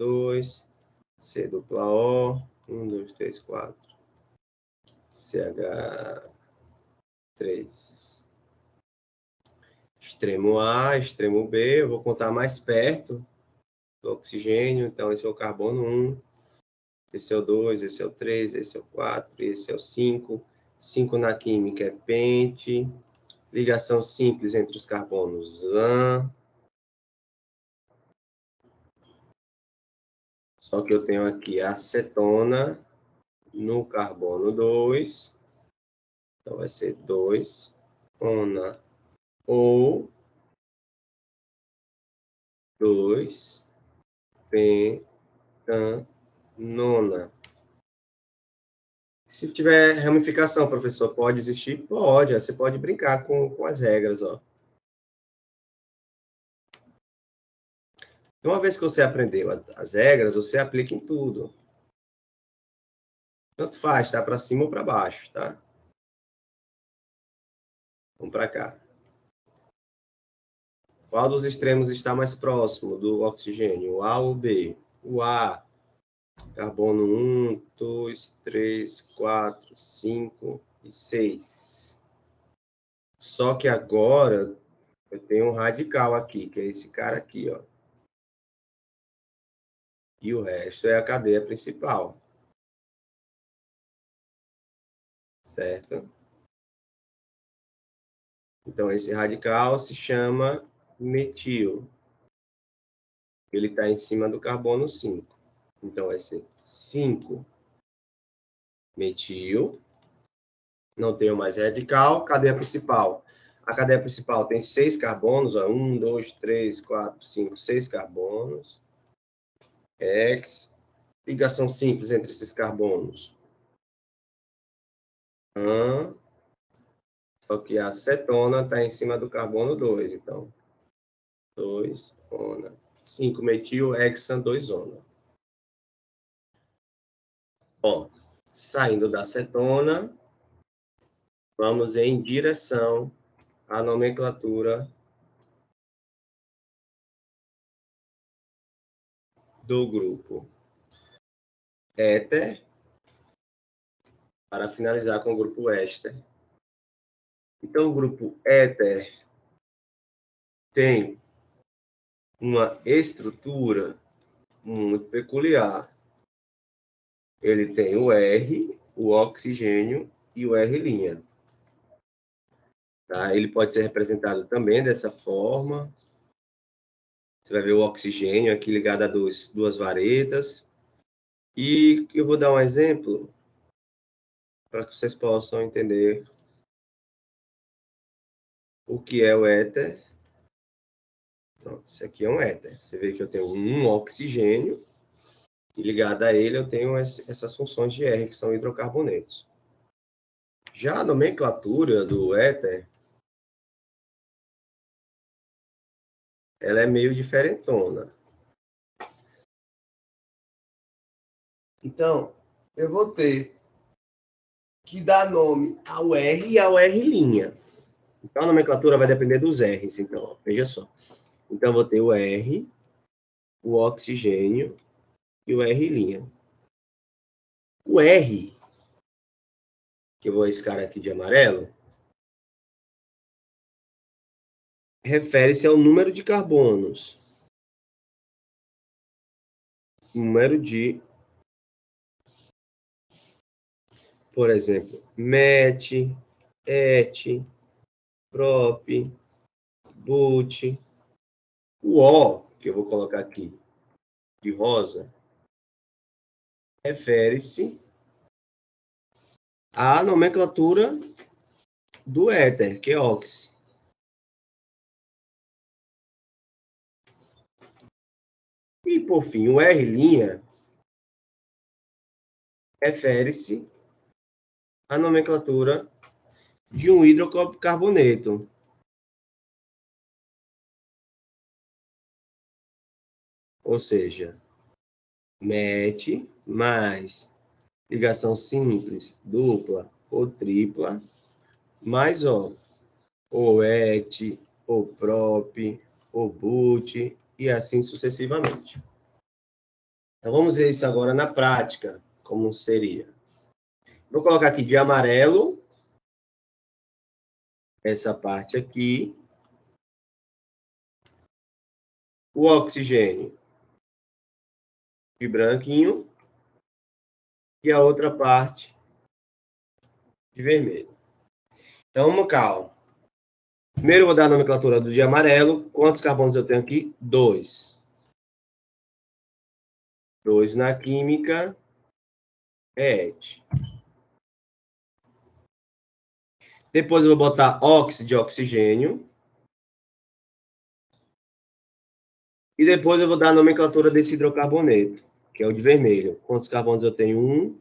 CH2, C dupla O, 1, 2, 3, 4, CH3. Extremo A, extremo B, eu vou contar mais perto do oxigênio, então esse é o carbono 1, esse é o 2, esse é o 3, esse é o 4, esse é o 5. 5 na química é pente. Ligação simples entre os carbonos AN. Só que eu tenho aqui a acetona no carbono 2. Então, vai ser 2 ona ou 2 pentanona. Se tiver ramificação, professor, pode existir? Pode, você pode brincar com as regras, ó. Uma vez que você aprendeu as regras, você aplica em tudo. Tanto faz, tá? Para cima ou para baixo, tá? Vamos para cá. Qual dos extremos está mais próximo do oxigênio? O A ou o B? O A. Carbono 1, 2, 3, 4, 5 e 6. Só que agora eu tenho um radical aqui, que é esse cara aqui, ó. E o resto é a cadeia principal. Certo? Então, esse radical se chama metil. Ele está em cima do carbono 5. Então, vai ser 5 metil. Não tenho mais radical. Cadeia principal. A cadeia principal tem 6 carbonos. 1, 2, 3, 4, 5, 6 carbonos. X. Ligação simples entre esses carbonos. Só que a cetona está em cima do carbono 2. Então, 2, ona. 5 metil, hexa, 2 ona. Bom, saindo da cetona, vamos em direção à nomenclatura do grupo éter, para finalizar com o grupo éster. Então, o grupo éter tem uma estrutura muito peculiar. Ele tem o R, o oxigênio e o R'. Tá? Ele pode ser representado também dessa forma. Você vai ver o oxigênio aqui ligado a duas varetas. E eu vou dar um exemplo para que vocês possam entender o que é o éter. Pronto, esse aqui é um éter. Você vê que eu tenho um oxigênio e ligado a ele eu tenho essas funções de R, que são hidrocarbonetos. Já a nomenclatura do éter, ela é meio diferentona. Então, eu vou ter que dar nome ao R e ao R'. Então, a nomenclatura vai depender dos R's. Então, ó, veja só. Então, eu vou ter o R, o oxigênio e o R'. O R, que eu vou riscar aqui de amarelo, refere-se ao número de carbonos. Número de, por exemplo, met, et, prop, but. O O, que eu vou colocar aqui de rosa, refere-se à nomenclatura do éter, que é ox. E, por fim, o R' refere-se à nomenclatura de um hidrocarboneto. Ou seja, met mais ligação simples, dupla ou tripla, mais ou et, ou prop, ou but, e assim sucessivamente. Então, vamos ver isso agora na prática, como seria. Vou colocar aqui de amarelo, essa parte aqui, o oxigênio de branquinho, e a outra parte de vermelho. Então, vamos calma. Primeiro eu vou dar a nomenclatura do de amarelo. Quantos carbonos eu tenho aqui? 2. 2 na química é et. Depois eu vou botar óxido de oxigênio. E depois eu vou dar a nomenclatura desse hidrocarboneto, que é o de vermelho. Quantos carbonos eu tenho? 1.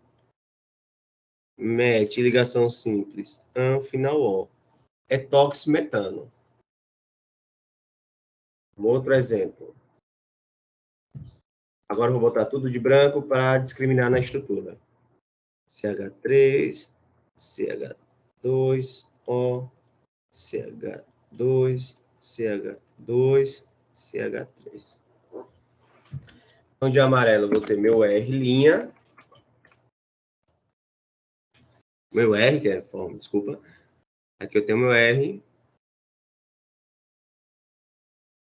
Met, ligação simples. Final O. Etoximetano. Um outro exemplo. Agora eu vou botar tudo de branco para discriminar na estrutura. CH3, CH2O, CH2, CH2, CH3. Então, de amarelo, eu vou ter meu R', meu R, que é forma, desculpa. Aqui eu tenho meu R.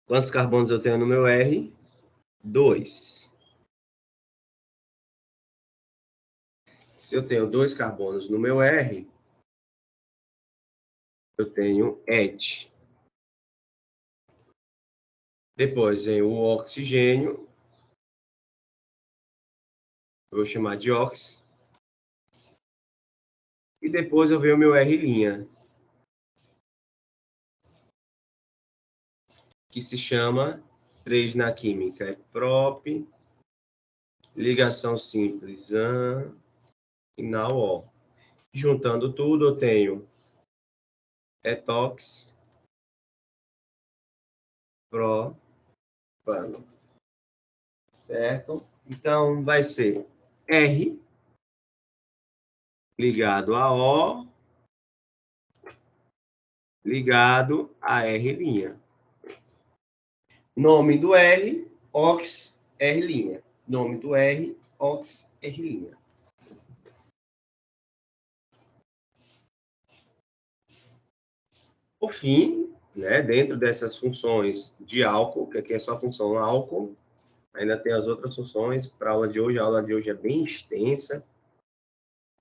Quantos carbonos eu tenho no meu R? 2. Se eu tenho 2 carbonos no meu R, eu tenho Et. Depois vem o oxigênio. Eu vou chamar de ox. E depois eu venho o meu R', que se chama 3 na química. É prop, ligação simples, an, final O. Juntando tudo, eu tenho etox, propano. Certo? Então, vai ser R ligado a O ligado a R'. Nome do R, ox, R'. Nome do R, ox, R'. Por fim, né, dentro dessas funções de álcool, que aqui é só a função álcool, ainda tem as outras funções para a aula de hoje. A aula de hoje é bem extensa.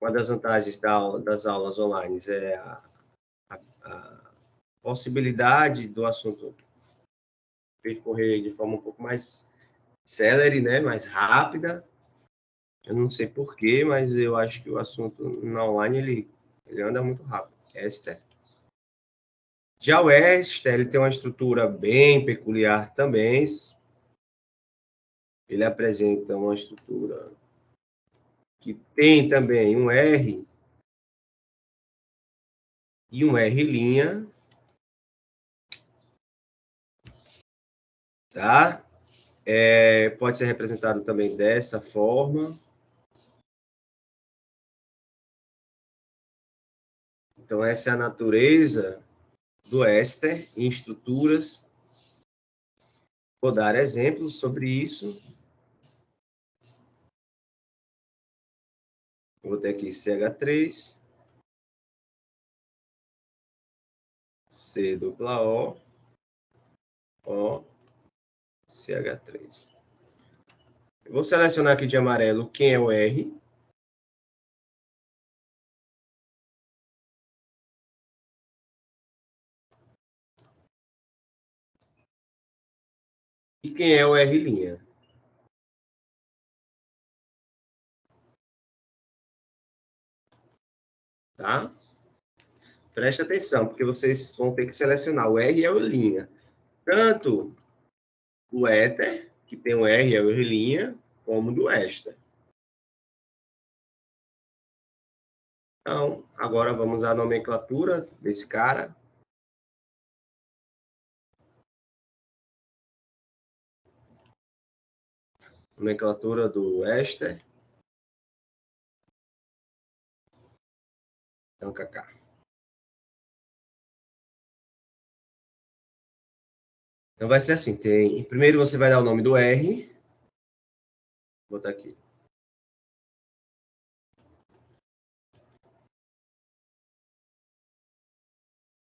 Uma das vantagens das aulas online é a possibilidade do assunto percorrer de forma um pouco mais célere, né, mais rápida. Eu não sei porquê, mas eu acho que o assunto na online ele anda muito rápido. Éster. Já o éster, ele tem uma estrutura bem peculiar também. Ele apresenta uma estrutura que tem também um R e um R', tá? Pode ser representado também dessa forma. Então, essa é a natureza do éster em estruturas. Vou dar exemplos sobre isso. Vou ter aqui CH3, C dupla O, CH3. Eu vou selecionar aqui de amarelo quem é o R. E quem é o R'. Tá? Preste atenção, porque vocês vão ter que selecionar. O R é o linha. Tanto o éter, que tem o R é o R', como do éster. Então, agora vamos à nomenclatura desse cara. Nomenclatura do éster. Então, KK. Então, vai ser assim. Primeiro você vai dar o nome do R. Vou botar aqui.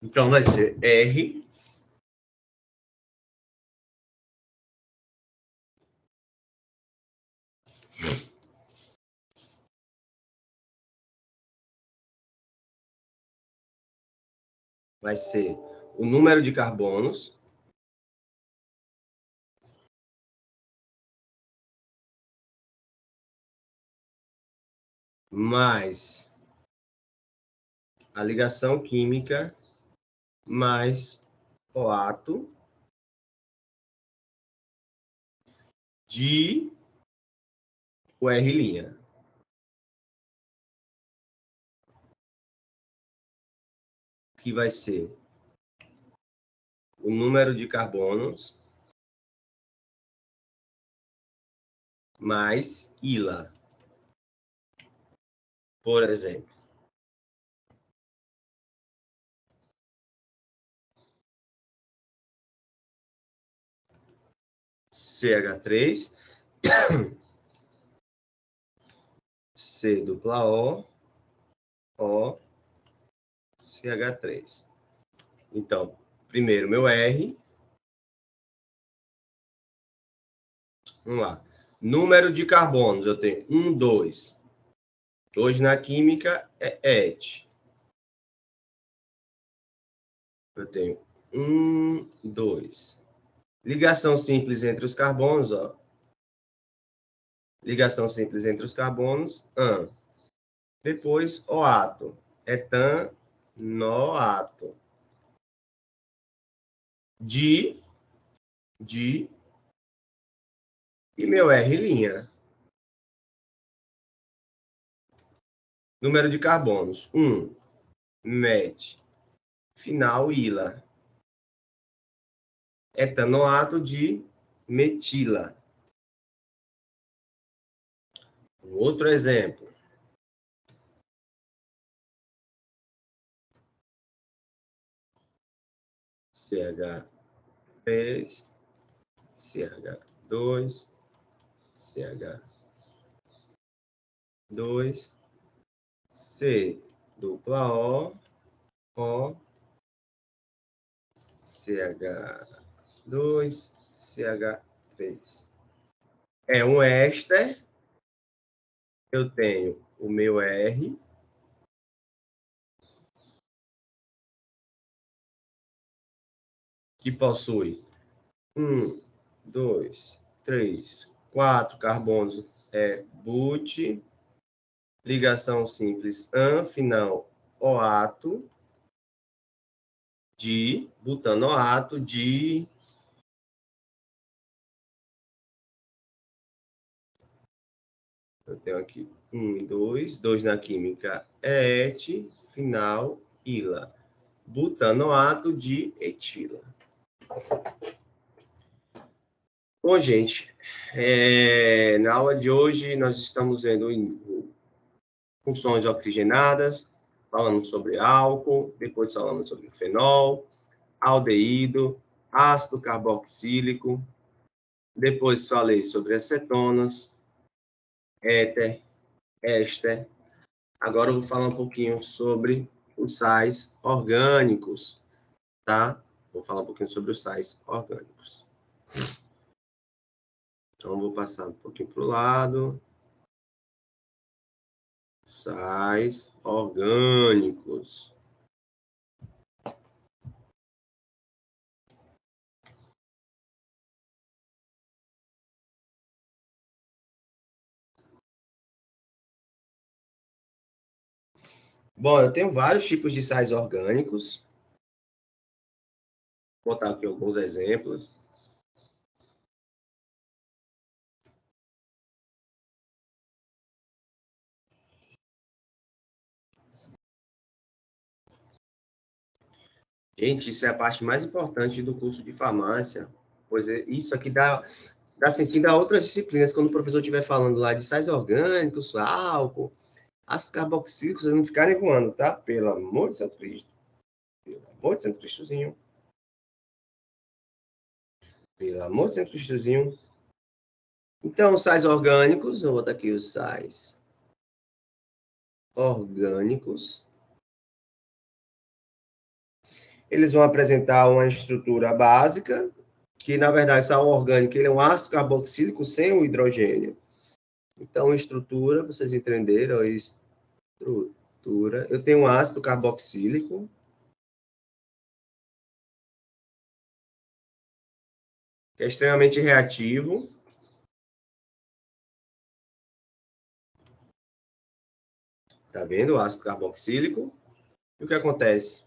Então, vai ser R. Vai ser o número de carbonos. Mais a ligação química, mais o ato de o R'. Que vai ser o número de carbonos mais ILA. Por exemplo, CH3, C dupla O, CH3. Então, primeiro meu R. Vamos lá. Número de carbonos, eu tenho 1, 2. Hoje na química é et. Eu tenho 1, 2. Ligação simples entre os carbonos, ó. Ligação simples entre os carbonos, AN. Depois, o átomo, etanoato. De, e meu R'. Número de carbonos, 1, met. Final, ila. Etanoato de metila. Um outro exemplo. CH3, CH2, CH2, C dupla O, CH2, CH3. É um éster. Eu tenho o meu R. Que possui 1, 2, 3, 4 carbonos but, ligação simples AN, final OATO, de butanoato de eu tenho aqui 1 e 2, 2 na química é et, final ila, butanoato de etila. Bom, gente, na aula de hoje nós estamos vendo funções oxigenadas, falando sobre álcool, depois falamos sobre fenol, aldeído, ácido carboxílico, depois falei sobre acetonas, éter, éster. Agora eu vou falar um pouquinho sobre os sais orgânicos, tá? Vou falar um pouquinho sobre os sais orgânicos. Então, vou passar um pouquinho para o lado. Sais orgânicos. Bom, eu tenho vários tipos de sais orgânicos. Vou botar aqui alguns exemplos. Gente, isso é a parte mais importante do curso de farmácia, pois isso aqui dá sentido a outras disciplinas, quando o professor estiver falando lá de sais orgânicos, álcool, ácidos carboxílicos, eles não ficarem voando, tá? Pelo amor de Santo Cristo. Pelo amor de Santo Cristozinho. Pelo amor de Santo Cristozinho. Então, os sais orgânicos, eu vou botar aqui os sais orgânicos. Eles vão apresentar uma estrutura básica, que na verdade, o sal orgânico ele é um ácido carboxílico sem o hidrogênio. Então, estrutura, vocês entenderam, estrutura. Eu tenho um ácido carboxílico, que é extremamente reativo. Tá vendo o ácido carboxílico? E o que acontece?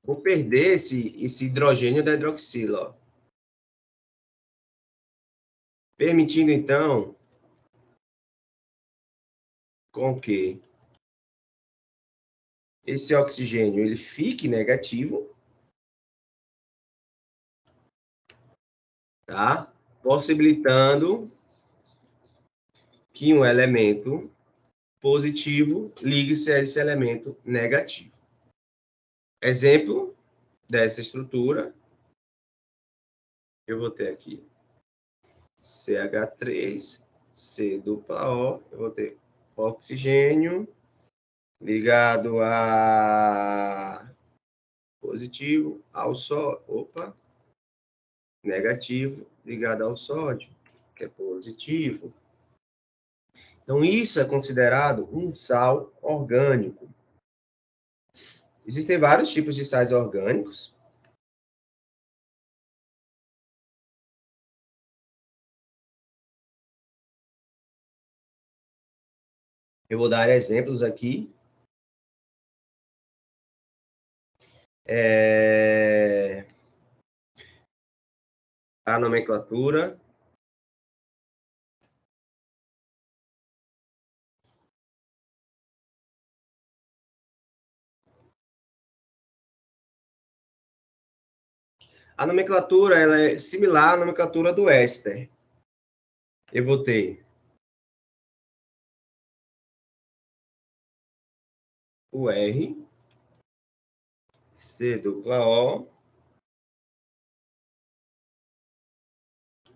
Vou perder esse hidrogênio da hidroxila, ó. Permitindo, então, com que esse oxigênio ele fique negativo, tá? Possibilitando que um elemento positivo ligue-se a esse elemento negativo. Exemplo dessa estrutura, eu vou ter aqui CH3, C dupla O, eu vou ter oxigênio ligado a positivo ao sódio, negativo ligado ao sódio, que é positivo. Então, isso é considerado um sal orgânico. Existem vários tipos de sais orgânicos. Eu vou dar exemplos aqui. A nomenclatura. A nomenclatura ela é similar à nomenclatura do éster. Eu vou ter o R, C dupla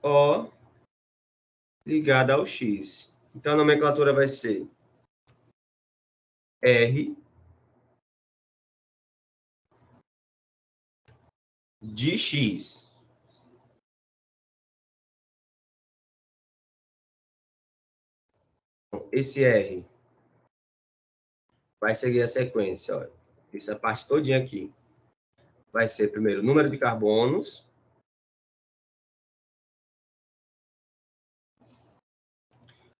O ligada ao X. Então, a nomenclatura vai ser R de X. Esse R vai seguir a sequência, ó. Essa parte todinha aqui. Vai ser primeiro o número de carbonos.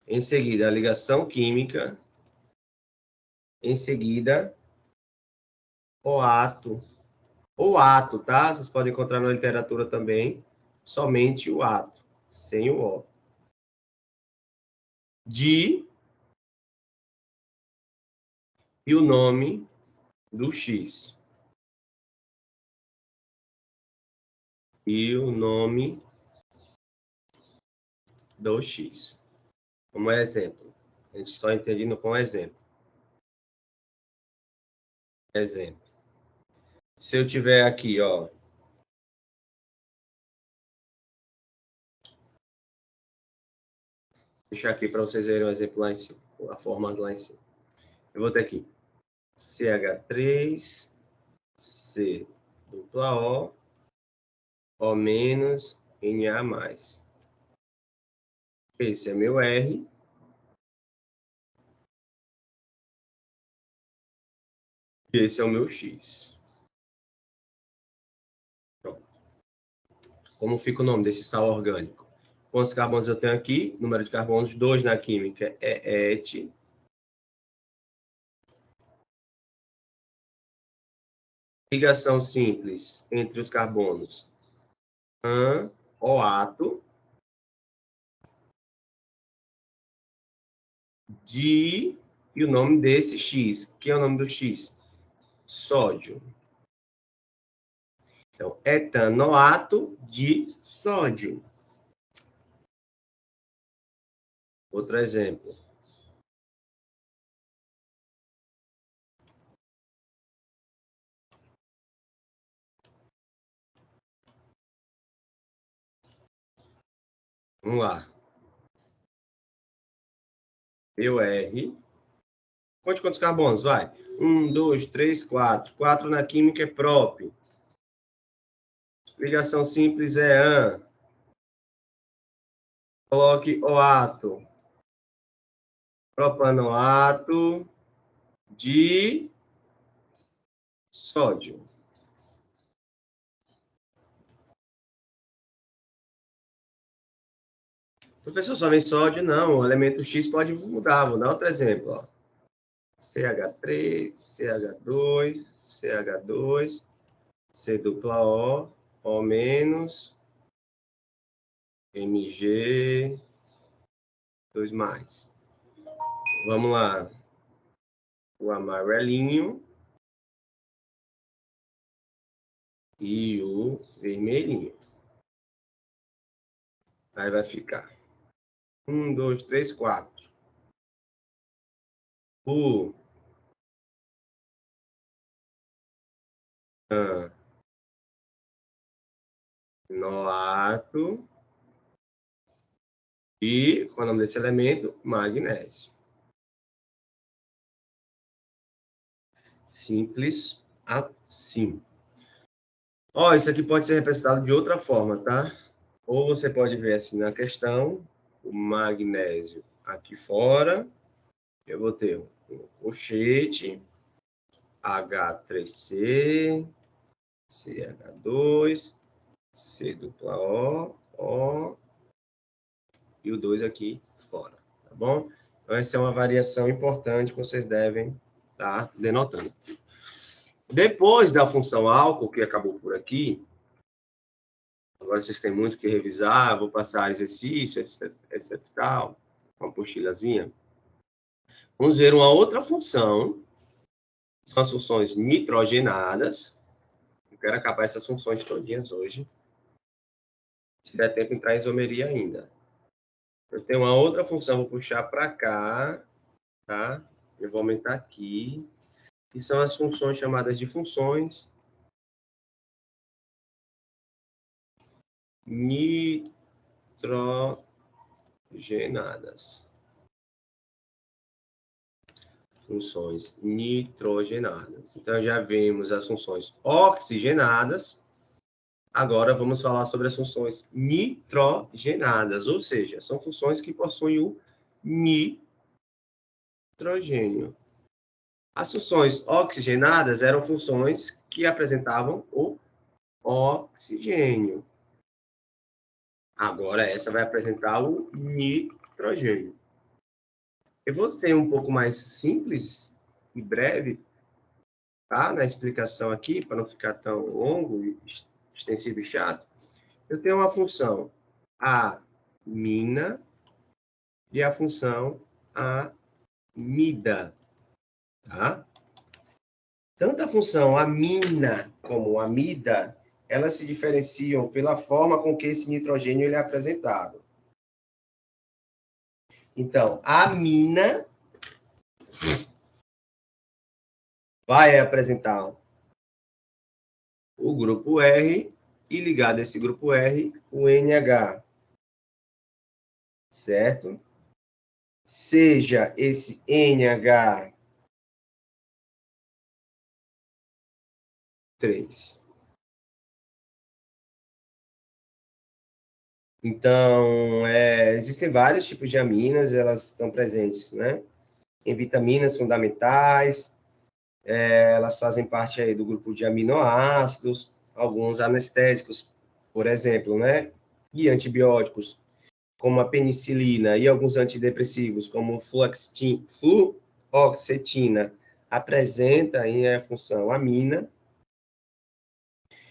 Em seguida, a ligação química. Em seguida, o ato. O ato, tá? Vocês podem encontrar na literatura também. Somente o ato, sem o O. E o nome do X. E o nome do X. Como exemplo. A gente só entendendo com exemplo. Exemplo. Se eu tiver aqui, ó. Deixar aqui para vocês verem um exemplo lá em cima. A forma lá em cima. Eu vou ter aqui CH3, C dupla O menos Na+. Esse é meu R. E esse é o meu X. Pronto. Como fica o nome desse sal orgânico? Quantos carbonos eu tenho aqui? Número de carbonos, 2 na química é Et. Ligação simples entre os carbonos. OAto. E o nome desse X. Que é o nome do X? Sódio. Então, etanoato de sódio. Outro exemplo. Vamos lá. Meu R. Conte quantos carbonos, vai. 1, 2, 3, 4. 4 na química é prop. Ligação simples é AN. Coloque OAto. Propanoato de sódio. Professor, só vem sódio? Não, o elemento X pode mudar. Vou dar outro exemplo. Ó. CH3, CH2, CH2, C dupla O menos, Mg, 2 mais. Vamos lá. O amarelinho e o vermelhinho. Aí vai ficar 1, 2, 3, 4. o noato e, qual é o nome desse elemento? Magnésio. Simples assim. Ó, isso aqui pode ser representado de outra forma, tá? Ou você pode ver assim na questão, o magnésio aqui fora, eu vou ter um colchete, H3C, CH2, C dupla O, e o 2 aqui fora, tá bom? Então, essa é uma variação importante que vocês devem estar denotando. Depois da função álcool, que acabou por aqui, agora vocês têm muito que revisar, vou passar exercício, etc tal, uma apostilazinha. Vamos ver uma outra função, são as funções nitrogenadas. Eu quero acabar essas funções todinhas hoje. Se der tempo, entrar em isomeria ainda. Eu tenho uma outra função, vou puxar para cá, tá? Eu vou aumentar aqui, que são as funções chamadas de funções nitrogenadas. Funções nitrogenadas. Então, já vimos as funções oxigenadas. Agora, vamos falar sobre as funções nitrogenadas, ou seja, são funções que possuem o nitrogênio. As funções oxigenadas eram funções que apresentavam o oxigênio. Agora, essa vai apresentar o nitrogênio. Eu vou ser um pouco mais simples e breve, tá? Na explicação aqui, para não ficar tão longo, extensivo e chato. Eu tenho uma função amina e a função amida, tá? Tanto a função amina como amida, elas se diferenciam pela forma com que esse nitrogênio ele é apresentado. Então, a amina vai apresentar o grupo R e ligado a esse grupo R, o NH. Certo? Seja esse NH3. Então, existem vários tipos de aminas, elas estão presentes, né? Em vitaminas fundamentais, elas fazem parte aí do grupo de aminoácidos, alguns anestésicos, por exemplo, né? E antibióticos, como a penicilina, e alguns antidepressivos, como fluoxetina, apresenta aí a função amina.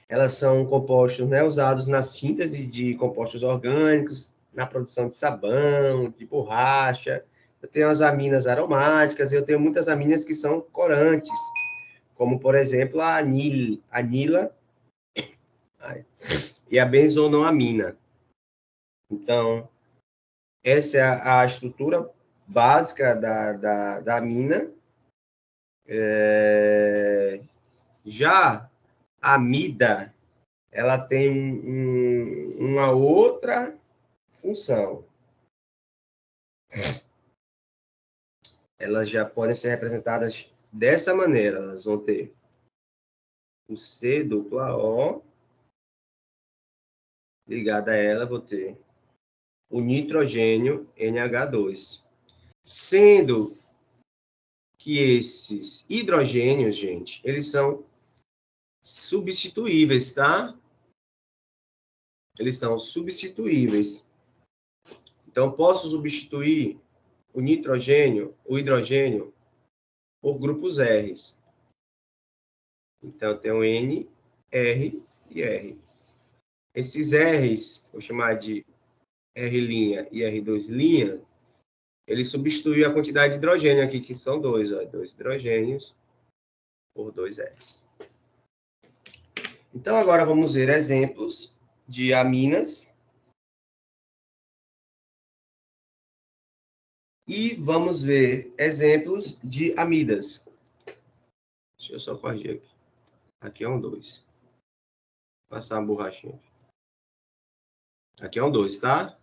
Elas são compostos, né, usados na síntese de compostos orgânicos, na produção de sabão, de borracha. Eu tenho as aminas aromáticas, eu tenho muitas aminas que são corantes, como, por exemplo, a anila e a benzonoamina. Então, essa é a estrutura básica da amina. Já a amida, ela tem uma outra função. Elas já podem ser representadas dessa maneira. Elas vão ter o C dupla O, ligada a ela, vou ter o nitrogênio NH2. Sendo que esses hidrogênios, gente, eles são substituíveis, tá? Eles são substituíveis. Então, posso substituir o nitrogênio, o hidrogênio, por grupos R's. Então, eu tenho N, R e R. Esses R's, vou chamar de R' e R2', ele substitui a quantidade de hidrogênio aqui, que são dois, ó, 2 hidrogênios por 2 R's. Então, agora vamos ver exemplos de aminas. E vamos ver exemplos de amidas. Deixa eu só corrigir aqui. Aqui é um 2. Passar uma borrachinha. Aqui é um 2, tá?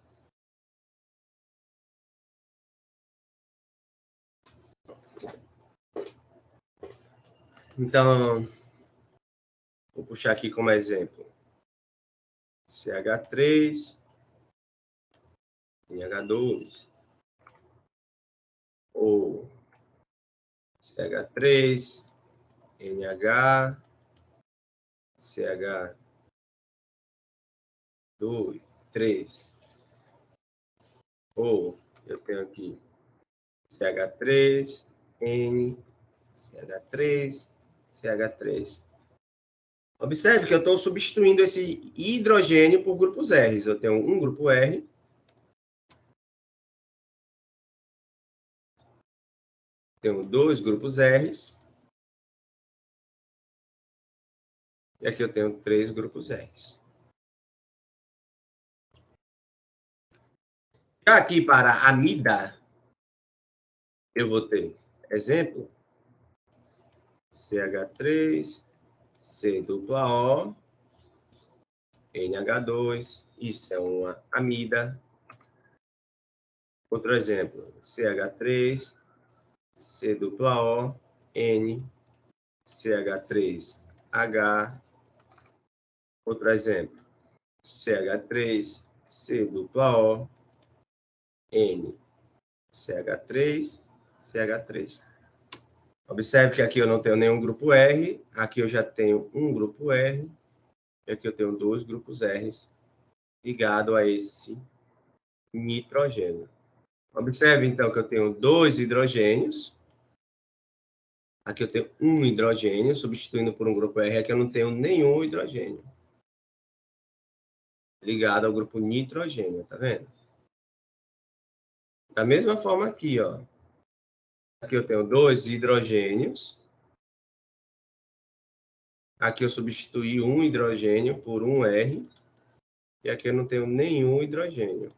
Então, vou puxar aqui como exemplo. CH3, NH2, ou CH3, NH, CH2, 3. Ou eu tenho aqui CH3, N, CH3, CH3. Observe que eu estou substituindo esse hidrogênio por grupos R. Eu tenho um grupo R. Tenho dois grupos R. E aqui eu tenho 3 grupos R. Já aqui para amida, eu vou ter, exemplo, CH3, C dupla O, NH2, isso é uma amida. Outro exemplo, CH3, C dupla O, N, CH3H. Outro exemplo, CH3, C dupla O, N, CH3, CH3. Observe que aqui eu não tenho nenhum grupo R, aqui eu já tenho um grupo R, e aqui eu tenho dois grupos R ligados a esse nitrogênio. Observe, então, que eu tenho dois hidrogênios. Aqui eu tenho um hidrogênio, substituindo por um grupo R, aqui eu não tenho nenhum hidrogênio ligado ao grupo nitrogênio, tá vendo? Da mesma forma aqui, ó. Aqui eu tenho dois hidrogênios. Aqui eu substituí um hidrogênio por um R. E aqui eu não tenho nenhum hidrogênio.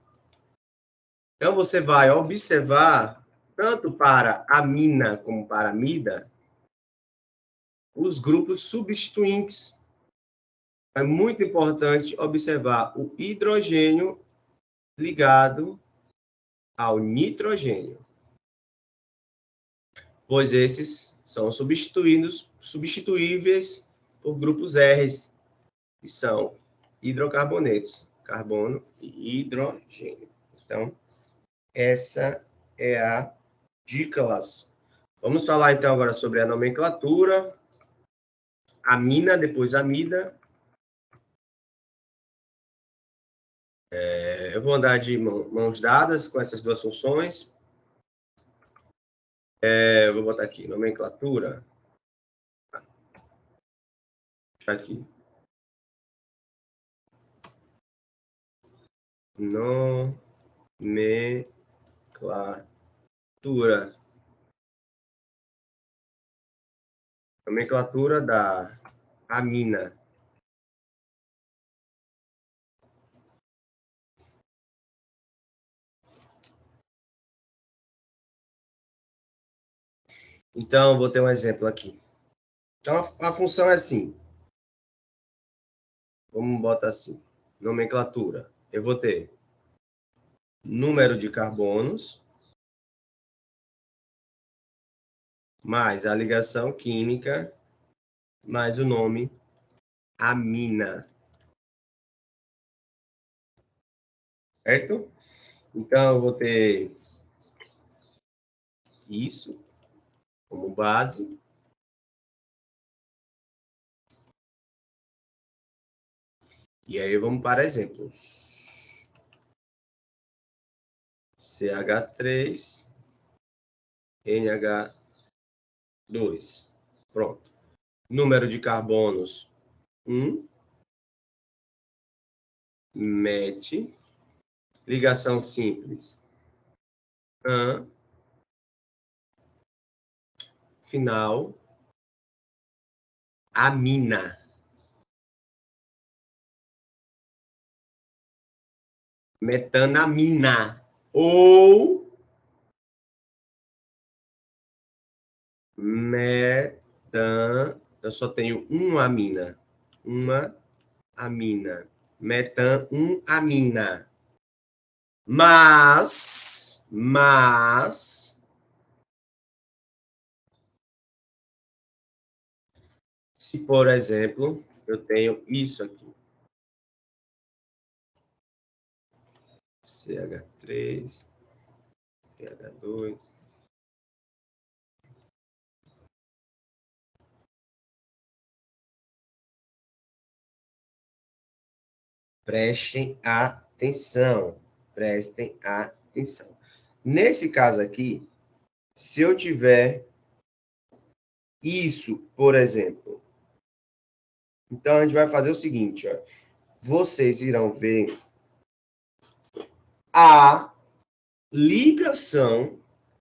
Então, você vai observar, tanto para amina como para amida, os grupos substituintes. É muito importante observar o hidrogênio ligado ao nitrogênio, pois esses são substituíveis por grupos R, que são hidrocarbonetos, carbono e hidrogênio. Então, essa é a dica, Laço. Vamos falar então agora sobre a nomenclatura, amina, depois amida. Eu vou andar de mãos dadas com essas duas funções. Eu vou botar aqui, nomenclatura. Aqui. Nomenclatura. Nomenclatura da amina. Então, vou ter um exemplo aqui. Então, a função é assim. Vamos botar assim. Nomenclatura. Eu vou ter número de carbonos mais a ligação química mais o nome amina. Certo? Então, eu vou ter isso como base. E aí, vamos para exemplos. CH3, NH2. Pronto. Número de carbonos, 1. MET. Ligação simples, AN. Final, amina. Metanamina. Ou metan, eu só tenho uma amina. Uma amina. Metanamina. Mas, se, por exemplo, eu tenho isso aqui. CH3, CH2. Prestem atenção. Prestem atenção. Nesse caso aqui, se eu tiver isso, por exemplo, então a gente vai fazer o seguinte, ó. Vocês irão ver a ligação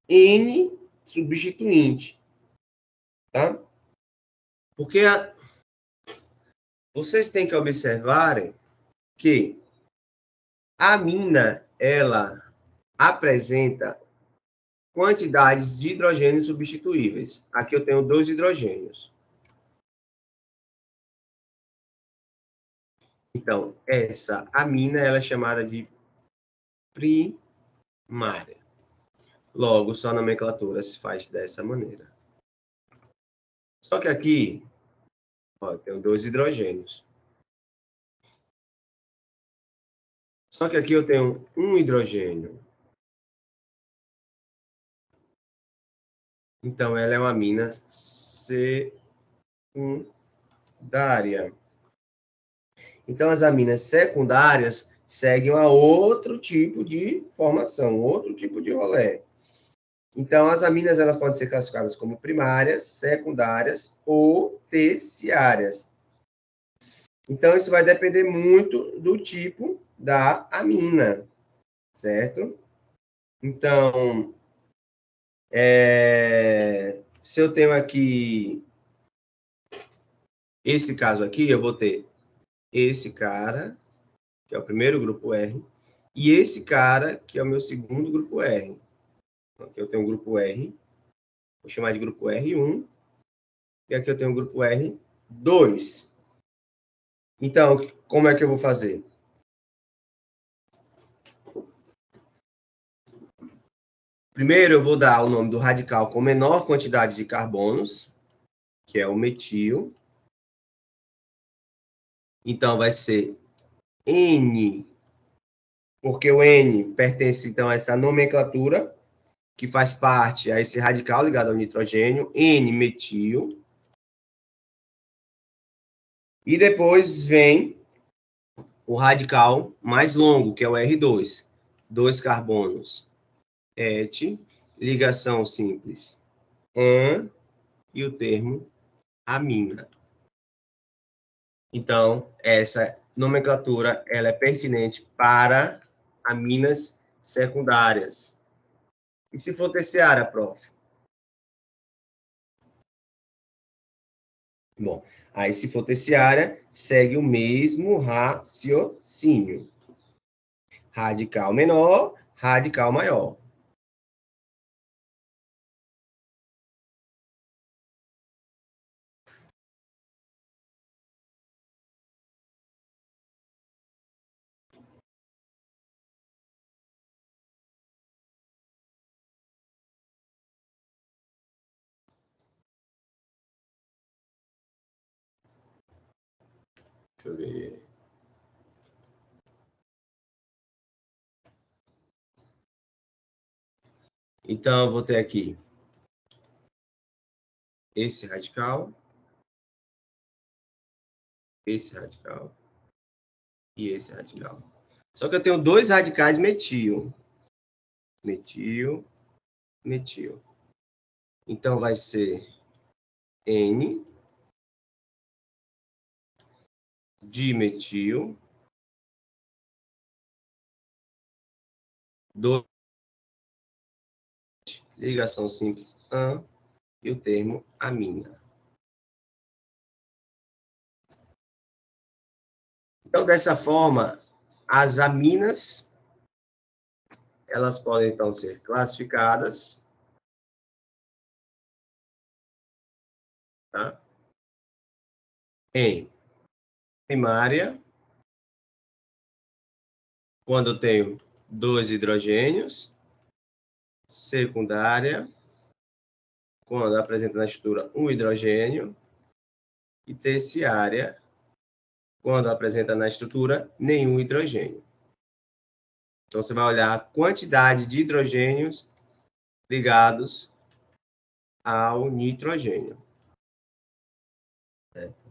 N substituinte, tá? Porque vocês têm que observarem que a amina, ela apresenta quantidades de hidrogênios substituíveis. Aqui eu tenho 2 hidrogênios. Então, essa amina, ela é chamada de primária. Logo, sua nomenclatura se faz dessa maneira. Só que aqui, ó, eu tenho 2 hidrogênios. Só que aqui eu tenho um hidrogênio. Então, ela é uma amina secundária. Então, as aminas secundárias seguem a outro tipo de formação, outro tipo de rolê. Então, as aminas elas podem ser classificadas como primárias, secundárias ou terciárias. Então, isso vai depender muito do tipo da amina, certo? Então, se eu tenho aqui esse caso aqui, eu vou ter esse cara, que é o primeiro grupo R, e esse cara, que é o meu segundo grupo R. Aqui eu tenho o grupo R, vou chamar de grupo R1, e aqui eu tenho o grupo R2. Então, como é que eu vou fazer? Primeiro, eu vou dar o nome do radical com menor quantidade de carbonos, que é o metil. Então, vai ser N, porque o N pertence, então, a essa nomenclatura, que faz parte a esse radical ligado ao nitrogênio, N-metil. E depois vem o radical mais longo, que é o R2. 2 carbonos. Et, ligação simples. An, e o termo amina. Então, essa nomenclatura ela é pertinente para aminas secundárias. E se for terciária, prof? Bom, aí se for terciária, segue o mesmo raciocínio. Radical menor, radical maior. Deixa eu ver. Então, eu vou ter aqui esse radical e esse radical. Só que eu tenho 2 radicais metil. Metil. Então, vai ser N dimetil, 2, ligação simples an, e o termo amina. Então, dessa forma, as aminas, elas podem, então, ser classificadas tá? Em primária, quando eu tenho 2 hidrogênios, secundária, quando apresenta na estrutura um hidrogênio, e terciária, quando apresenta na estrutura nenhum hidrogênio. Então, você vai olhar a quantidade de hidrogênios ligados ao nitrogênio. Certo?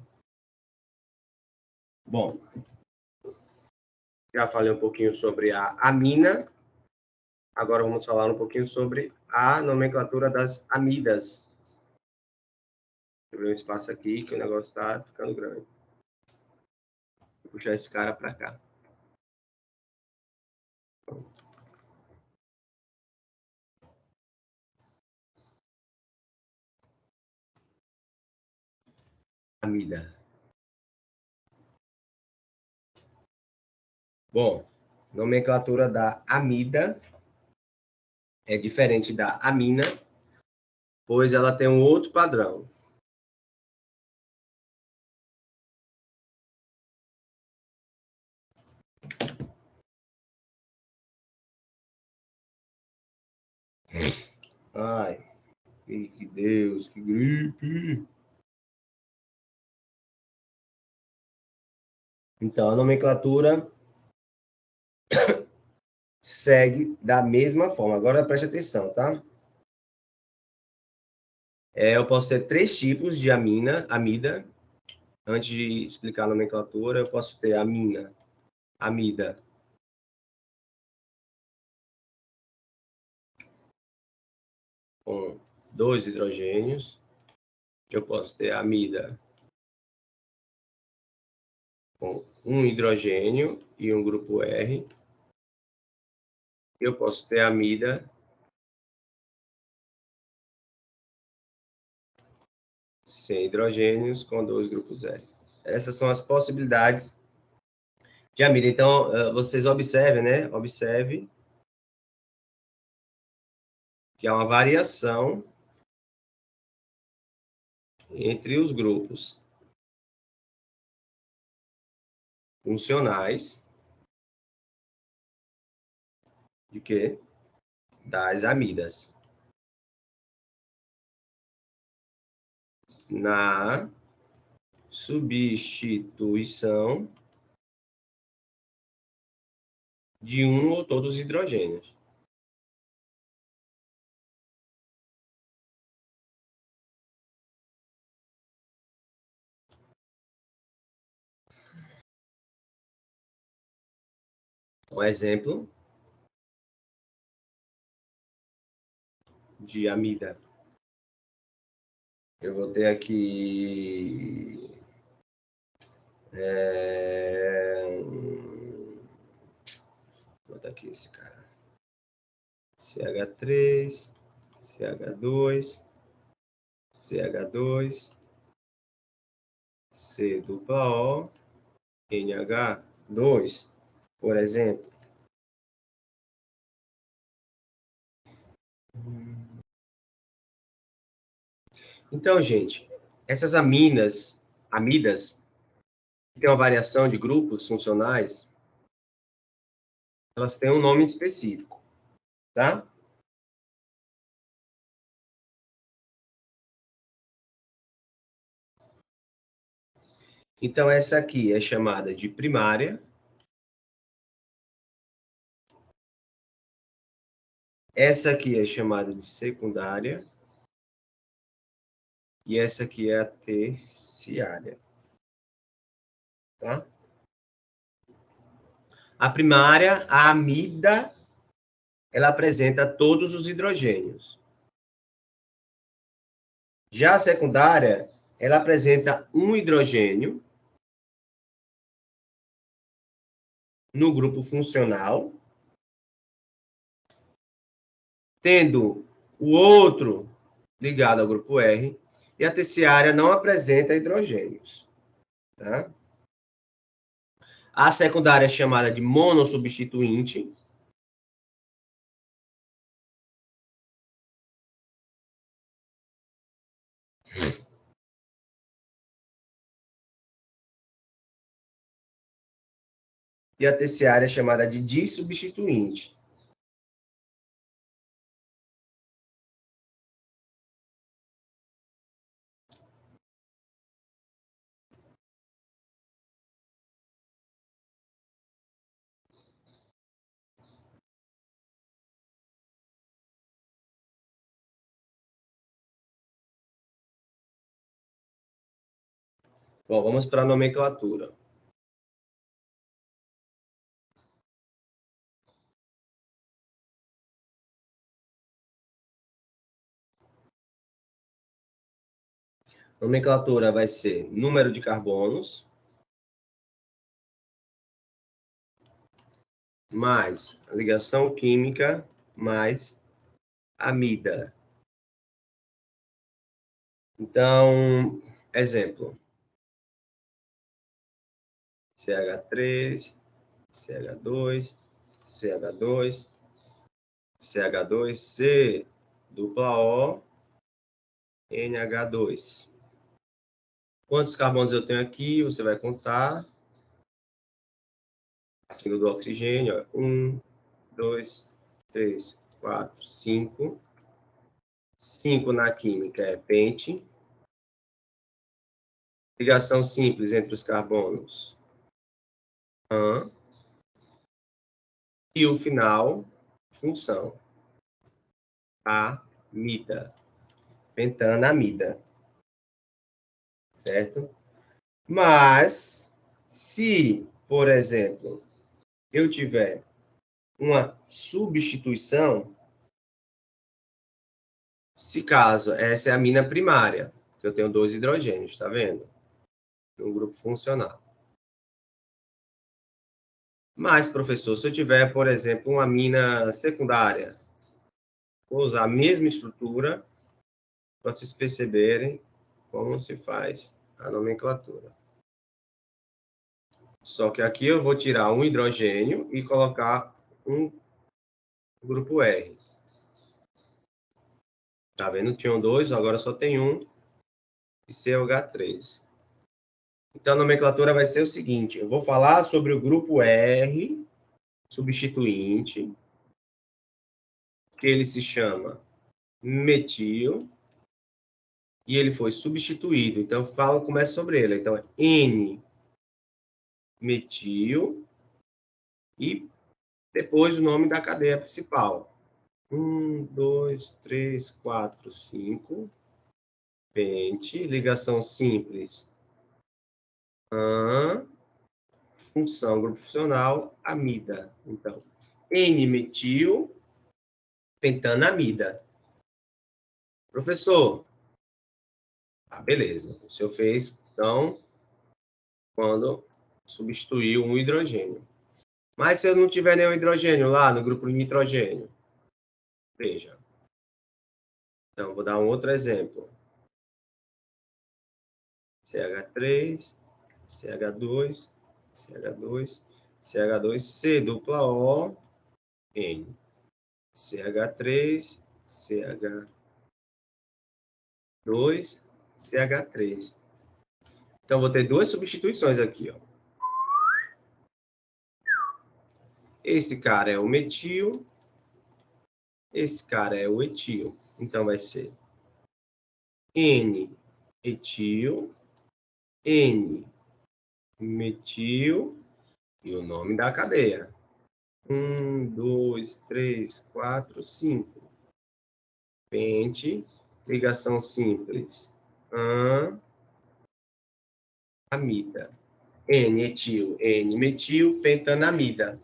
Bom, já falei um pouquinho sobre a amina. Agora vamos falar um pouquinho sobre a nomenclatura das amidas. Deixa eu ver um espaço aqui, que o negócio está ficando grande. Vou puxar esse cara para cá. Amida. Bom, nomenclatura da amida é diferente da amina, pois ela tem um outro padrão. Ai, que Deus, que gripe. Então, a nomenclatura segue da mesma forma. Agora preste atenção, tá? Eu posso ter 3 tipos de amida. Antes de explicar a nomenclatura, eu posso ter amida com 2 hidrogênios. Eu posso ter amida com um hidrogênio e um grupo R. Eu posso ter amida sem hidrogênios com 2 grupos R. Essas são as possibilidades de amida. Então, vocês observem, né? Observe que há uma variação entre os grupos funcionais de quê? Das amidas. Na substituição de um ou todos os hidrogênios. Um exemplo de amida. Eu vou ter aqui vou botar aqui esse cara. CH3, CH2, CH2, C dupla O, NH2, por exemplo. Então, gente, essas amidas, que têm uma variação de grupos funcionais, elas têm um nome específico, tá? Então, essa aqui é chamada de primária. Essa aqui é chamada de secundária. E essa aqui é a terciária. Tá? A primária, a amida, ela apresenta todos os hidrogênios. Já a secundária, ela apresenta um hidrogênio no grupo funcional, tendo o outro ligado ao grupo R, e a terciária não apresenta hidrogênios. Tá? A secundária é chamada de monossubstituinte. E a terciária é chamada de dissubstituinte. Bom, vamos para a nomenclatura. Nomenclatura vai ser número de carbonos, mais ligação química, mais amida. Então, exemplo. CH3, CH2, CH2, CH2, dupla O, NH2. Quantos carbonos eu tenho aqui? Você vai contar. Aqui do oxigênio, 1, 2, 3, 4, 5. 5 na química é pente. Ligação simples entre os carbonos. E o final, função. Amida. Pentanamida. Certo? Mas, se, por exemplo, eu tiver uma substituição, se caso, essa é a mina primária, que eu tenho 2 hidrogênios, tá vendo? No grupo funcional. Mas, professor, se eu tiver, por exemplo, uma mina secundária, vou usar a mesma estrutura para vocês perceberem como se faz a nomenclatura. Só que aqui eu vou tirar um hidrogênio e colocar um grupo R. Tá vendo? Tinham 2, agora só tem um. E COH3. Então, a nomenclatura vai ser o seguinte. Eu vou falar sobre o grupo R, substituinte, que ele se chama metil, e ele foi substituído. Então, eu falo, começa sobre ele. Então, é N-metil, e depois o nome da cadeia principal. 1, 2, 3, 4, 5. Pente, ligação simples. Função, grupo funcional, amida. Então, N-metil, pentanamida. Professor, beleza. O senhor fez, então, quando substituiu um hidrogênio. Mas se eu não tiver nenhum hidrogênio lá no grupo nitrogênio, veja. Então, vou dar um outro exemplo. CH3, CH2, CH2, CH2, dupla O, N. CH3, CH2, CH3. Então, vou ter 2 substituições aqui, ó. Esse cara é o metil, esse cara é o etil. Então, vai ser N-etil, N-metil e o nome da cadeia. 1, 2, 3, 4, 5. Pente, ligação simples. Amida. N-etil, N-metil, pentanamida.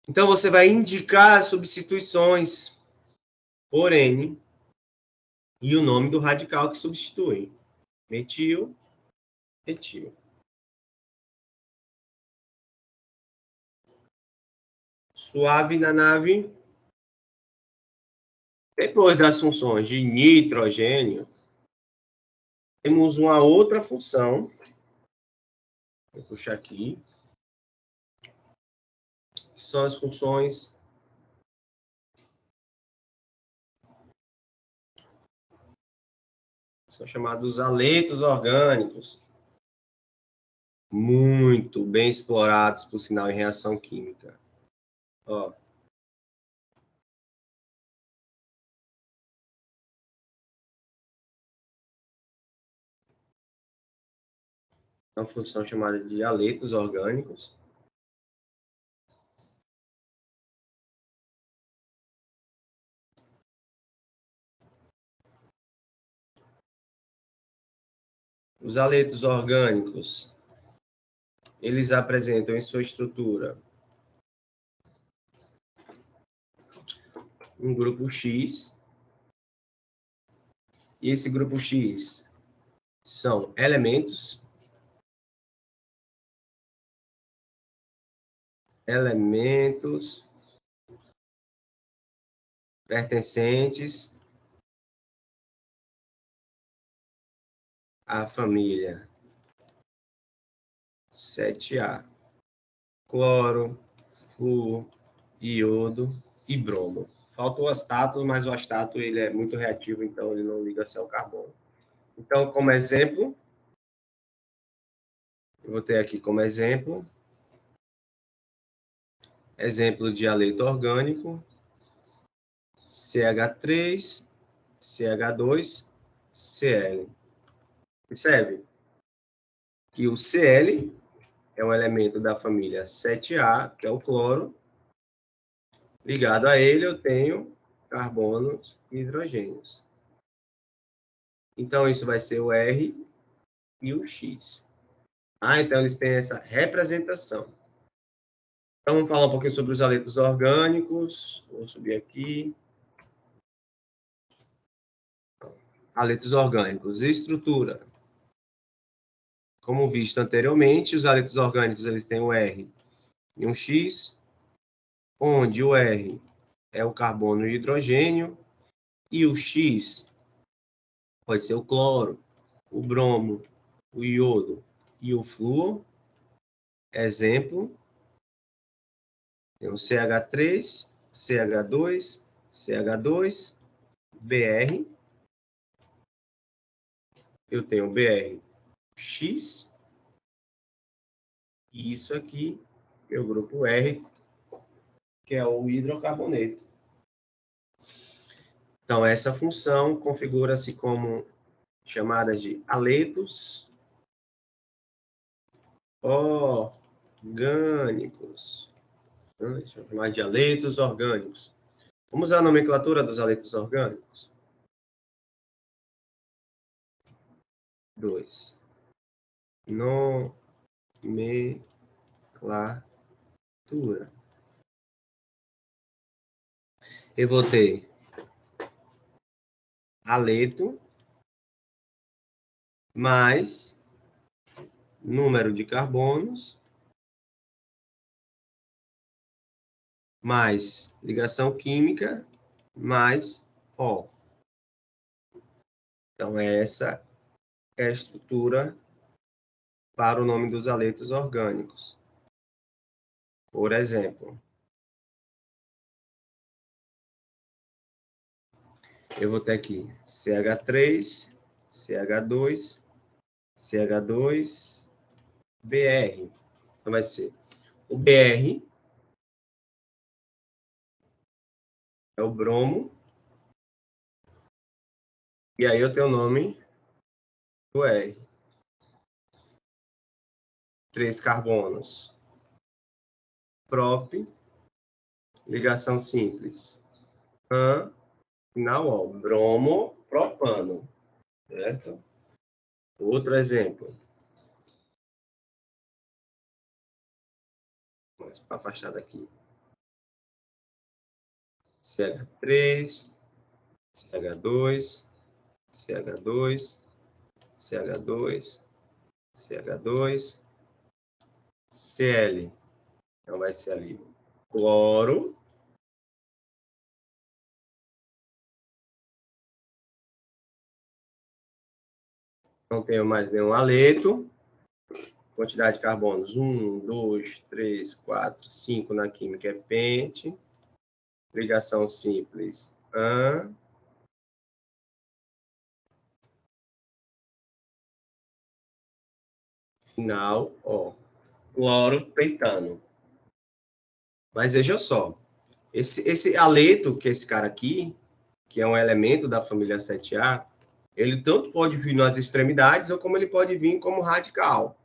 Então, você vai indicar as substituições por N e o nome do radical que substitui. Metil, etil. Suave na nave. Depois das funções de nitrogênio, temos uma outra função. Vou puxar aqui. Que são as funções são chamados aletos orgânicos. muito bem explorados, por sinal, em reação química. Ó. Uma função chamada de haletos orgânicos. Os haletos orgânicos, eles apresentam em sua estrutura um grupo X, e esse grupo X são elementos pertencentes à família 7A. Cloro, flúor, iodo e bromo. Falta o astato, mas o astato ele é muito reativo, então ele não liga-se ao carbono. Então, como exemplo, eu vou ter aqui como exemplo de haleto orgânico, CH3, CH2, Cl. Percebe que o Cl é um elemento da família 7A, que é o cloro. Ligado a ele, eu tenho carbonos e hidrogênios. Então, isso vai ser o R e o X. Então, eles têm essa representação. Então, vamos falar um pouquinho sobre os haletos orgânicos. Vou subir aqui. Haletos orgânicos. Estrutura. Como visto anteriormente, os haletos orgânicos eles têm um R e um X, onde o R é o carbono e o hidrogênio, e o X pode ser o cloro, o bromo, o iodo e o flúor. Exemplo, tem o CH3, CH2, CH2, Br. Eu tenho BrX, e isso aqui é o grupo R, que é o hidrocarboneto. Então, essa função configura-se como chamada de haletos orgânicos. Deixa eu chamar de haletos orgânicos. Vamos usar a nomenclatura dos haletos orgânicos? 2. Nomenclatura. Eu vou ter haleto mais número de carbonos mais ligação química mais O. Então, essa é a estrutura para o nome dos haletos orgânicos. Por exemplo, eu vou ter aqui CH3, CH2, CH2, Br. Então, vai ser o Br é o bromo, e aí eu tenho o nome do R. 3 carbonos. Prop, ligação simples. Final, ó, bromo, propano. Certo? Outro exemplo. Mais para afastar daqui. CH3, CH2, CH2, CH2, CH2, Cl. Então vai ser ali cloro. Não tenho mais nenhum haleto. Quantidade de carbonos: 1, 2, 3, 4, 5 na química é pente. Ligação simples, AN. Final, ó. Cloro, pentano. Mas veja só, esse aleto, que é esse cara aqui, que é um elemento da família 7A, ele tanto pode vir nas extremidades, ou como ele pode vir como radical.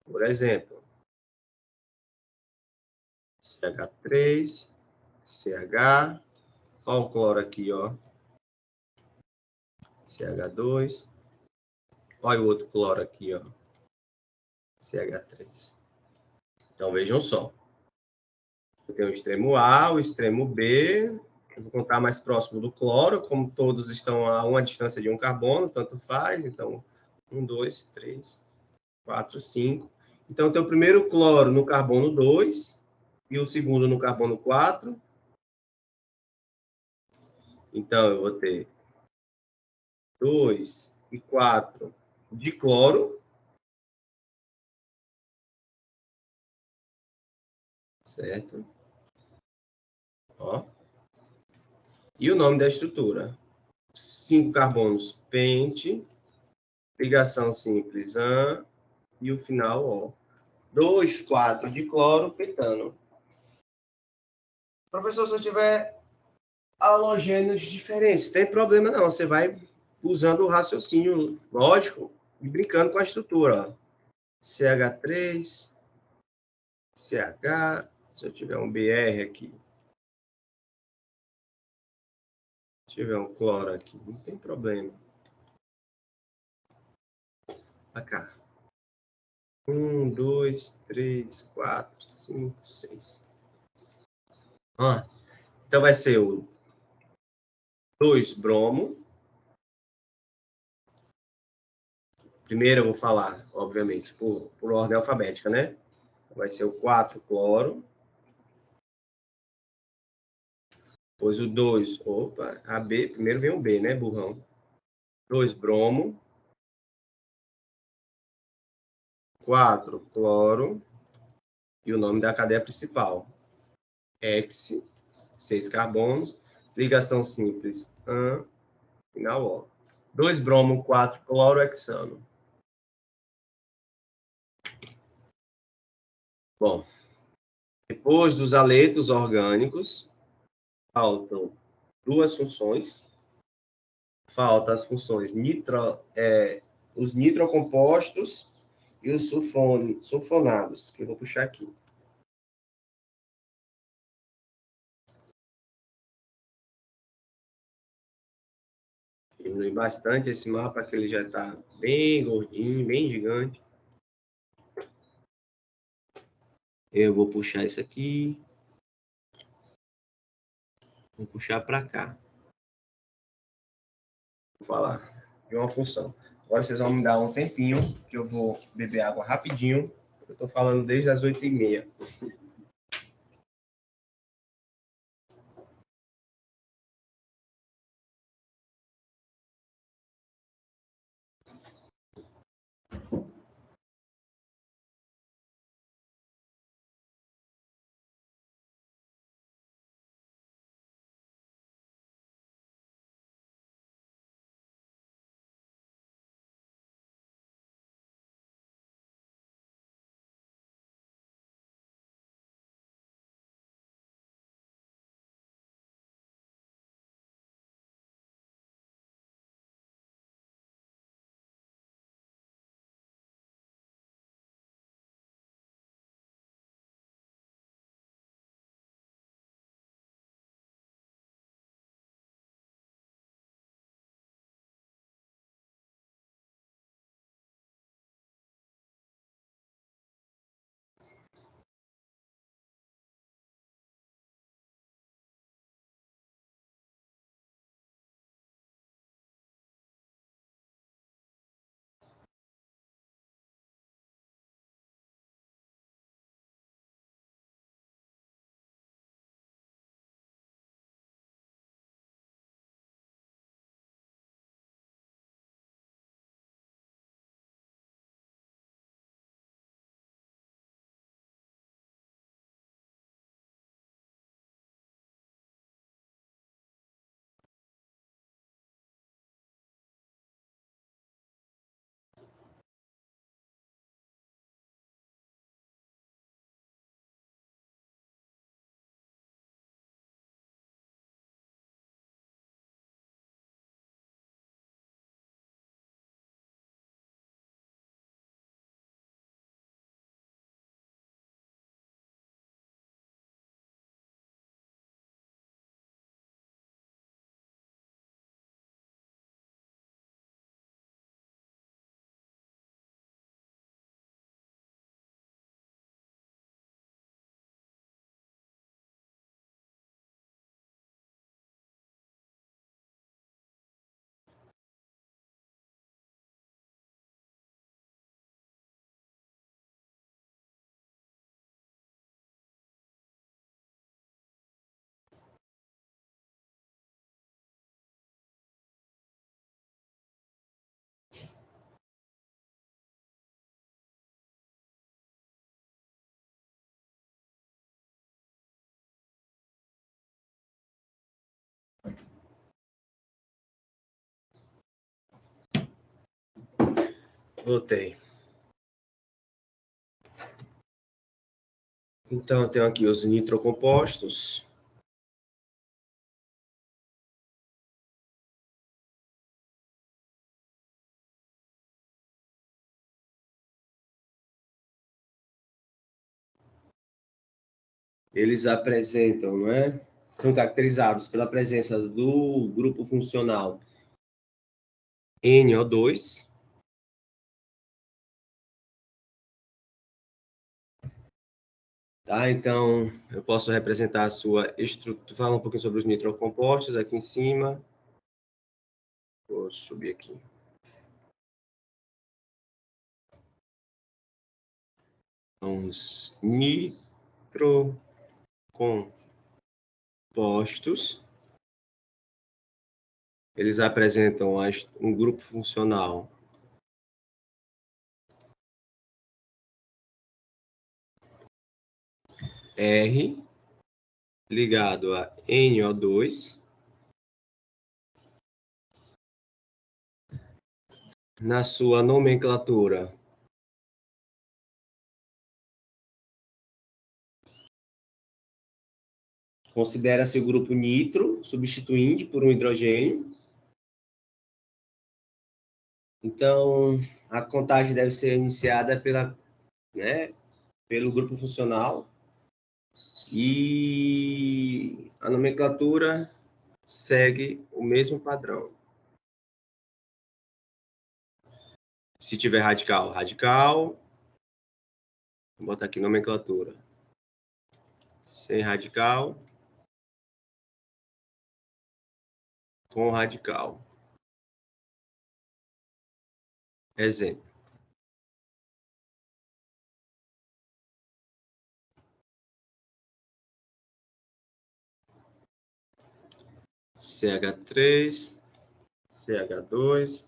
Por exemplo, CH3, CH, ó o cloro aqui, ó. CH2, olha o outro cloro aqui, ó. CH3. Então, vejam só. Eu tenho o extremo A, o extremo B. Eu vou contar mais próximo do cloro, como todos estão a uma distância de um carbono, tanto faz. Então, 1, 2, 3, 4, 5. Então, eu tenho o primeiro cloro no carbono 2 e o segundo no carbono 4. Então, eu vou ter 2 e 4 de cloro. Certo? Ó. E o nome da estrutura? 5 carbonos, pente, ligação simples, AN, e o final, O. 2, 4 de cloro, pentano. Professor, se eu tiver halogênios diferentes, tem problema não, você vai usando o raciocínio lógico e brincando com a estrutura. Ó. CH3, CH, se eu tiver um BR aqui, se tiver um cloro aqui, não tem problema. Pra cá. 1, 2, 3, 4, 5, 6. Ah, então vai ser o 2 bromo. Primeiro eu vou falar, obviamente, por ordem alfabética, né? Vai ser o 4 cloro. Depois o 2, opa, a B, primeiro vem o B, né, burrão? 2 bromo. 4 cloro. E o nome da cadeia principal. Hex, 6 carbonos. Ligação simples, AN, final O. 2 bromo, 4 cloro, hexano. Bom, depois dos aletos orgânicos, faltam duas funções. Faltam as funções os nitrocompostos e os sulfonados, que eu vou puxar aqui. Diminui bastante esse mapa, que ele já está bem gordinho, bem gigante. Eu vou puxar isso aqui. Vou puxar para cá. Vou falar de uma função. Agora vocês vão me dar um tempinho, que eu vou beber água rapidinho. Eu estou falando desde as 8h30. Voltei. Então, eu tenho aqui os nitrocompostos. Eles apresentam, não é? São caracterizados pela presença do grupo funcional NO2, tá? Então, eu posso representar a sua estrutura, falar um pouquinho sobre os nitrocompostos aqui em cima. Vou subir aqui. Os nitrocompostos, eles apresentam um grupo funcional R ligado a NO2 na sua nomenclatura. Considera-se o grupo nitro, substituindo por um hidrogênio. Então, a contagem deve ser iniciada pelo grupo funcional e a nomenclatura segue o mesmo padrão. Se tiver radical, radical. Vou botar aqui nomenclatura. Sem radical. Com radical. Exemplo. CH3, CH2,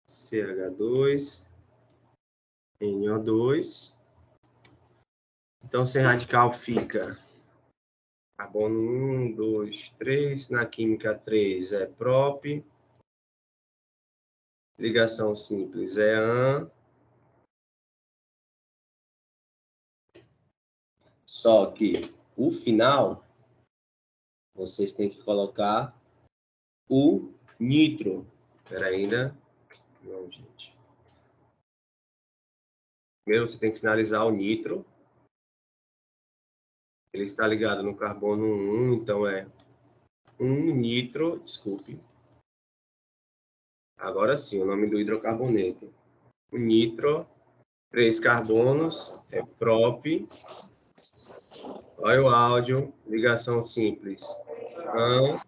CH2, NO2. Então, sem radical fica carbono 1, 2, 3. Na química, 3 é prop. Ligação simples é AN. Só que o final, vocês têm que colocar o nitro. Espera ainda. Não, gente. Primeiro você tem que sinalizar o nitro. Ele está ligado no carbono 1, então é 1 nitro, desculpe. Agora sim, o nome do hidrocarboneto. O nitro, 3 carbonos, é prop. Olha o áudio, ligação simples. AN,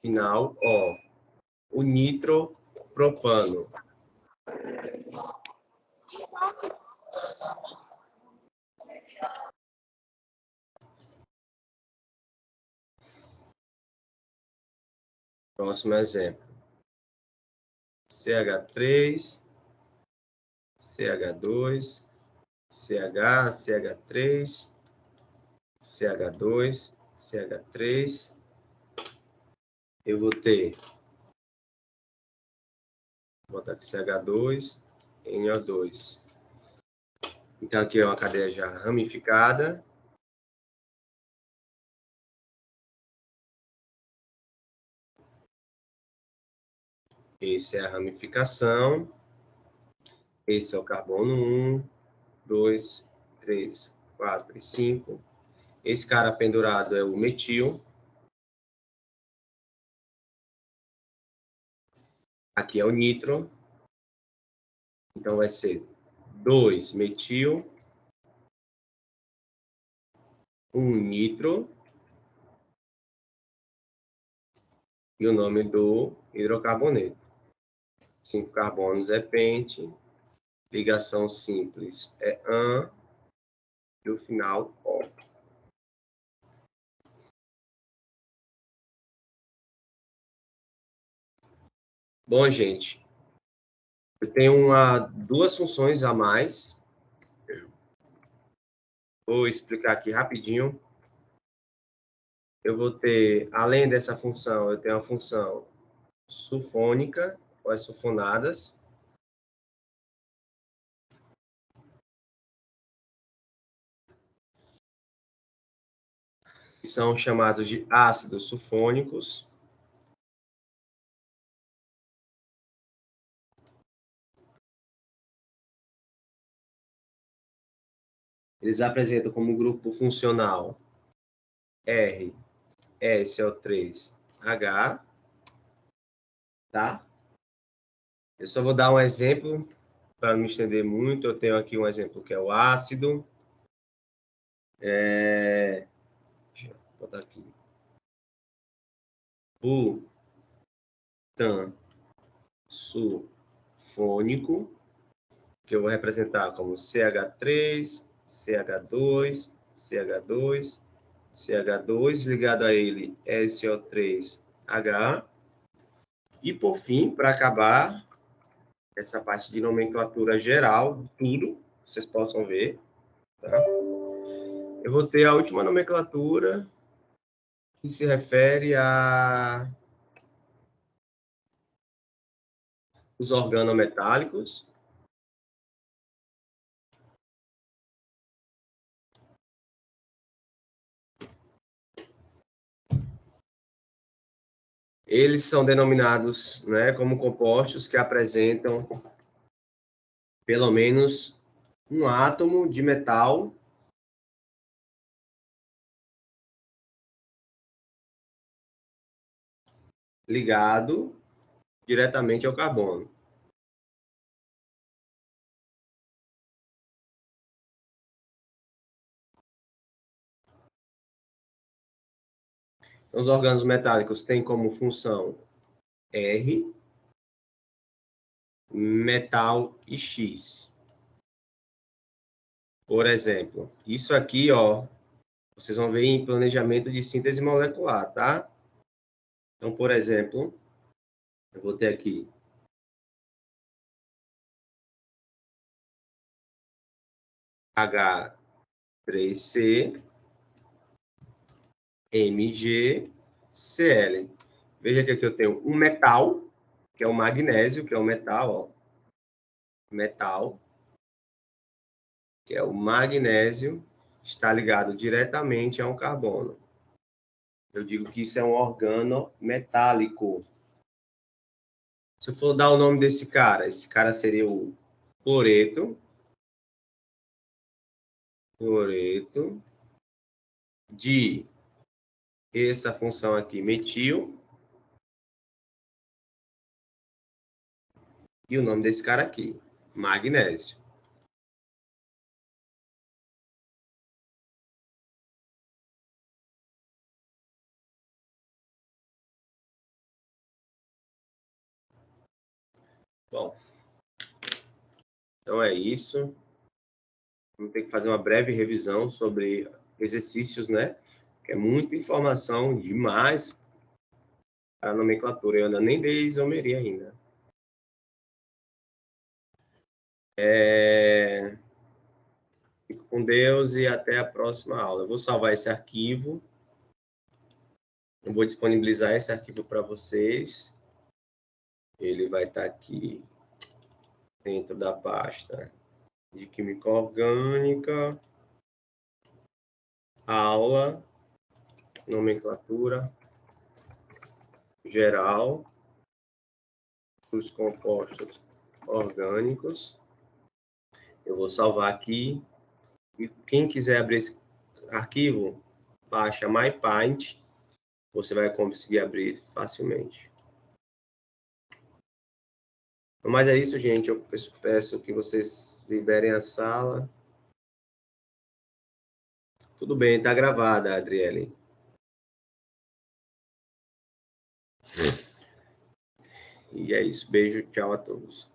final, O. O nitropropano. Próximo exemplo. CH3, CH2, CH, CH3, CH2, CH3. Eu vou ter, vou botar aqui CH2, NO2. Então, aqui é uma cadeia já ramificada. Esse é a ramificação. Esse é o carbono 1, 2, 3, 4 e 5. Esse cara pendurado é o metil. Aqui é o nitro. Então, vai ser 2 metil, 1 nitro. E o nome do hidrocarboneto. 5 carbonos é pente. Ligação simples é AN. E o final, O. Bom, gente, eu tenho duas funções a mais. Vou explicar aqui rapidinho. Eu vou ter, além dessa função, eu tenho a função sulfônica, ou as sulfonadas. que são chamados de ácidos sulfônicos. Eles apresentam como grupo funcional R, SO3H, tá? Eu só vou dar um exemplo para não me estender muito. Eu tenho aqui um exemplo que é o ácido. Deixa eu botar aqui. Butan sulfônico, que eu vou representar como CH3, CH2, CH2, CH2, ligado a ele SO3H. E, por fim, para acabar, essa parte de nomenclatura geral, tudo, vocês possam ver, tá? Eu vou ter a última nomenclatura, que se refere a os organometálicos. Eles são denominados, né, como compostos que apresentam pelo menos um átomo de metal ligado diretamente ao carbono. Então, os órgãos metálicos têm como função R, metal e X. Por exemplo, isso aqui, ó, vocês vão ver em planejamento de síntese molecular, tá? Então, por exemplo, eu vou ter aqui H3C, MgCl. Veja que aqui eu tenho um metal, que é o magnésio, que é o metal, ó. Metal, que é o magnésio, está ligado diretamente a um carbono. Eu digo que isso é um organo metálico. Se eu for dar o nome desse cara, esse cara seria o cloreto. Cloreto de essa função aqui, metil. E o nome desse cara aqui, magnésio. Bom, então é isso. Vamos ter que fazer uma breve revisão sobre exercícios, né? Que é muita informação demais para a nomenclatura. Eu ainda nem dei isomeria ainda. Fico com Deus e até a próxima aula. Eu vou salvar esse arquivo. Eu vou disponibilizar esse arquivo para vocês. Ele vai estar aqui dentro da pasta de Química Orgânica, aula, nomenclatura geral dos compostos orgânicos. Eu vou salvar aqui. E quem quiser abrir esse arquivo, baixa MyPaint. Você vai conseguir abrir facilmente. Mas é isso, gente. Eu peço que vocês liberem a sala. Tudo bem, está gravada, Adriele. E é isso. Beijo, tchau a todos.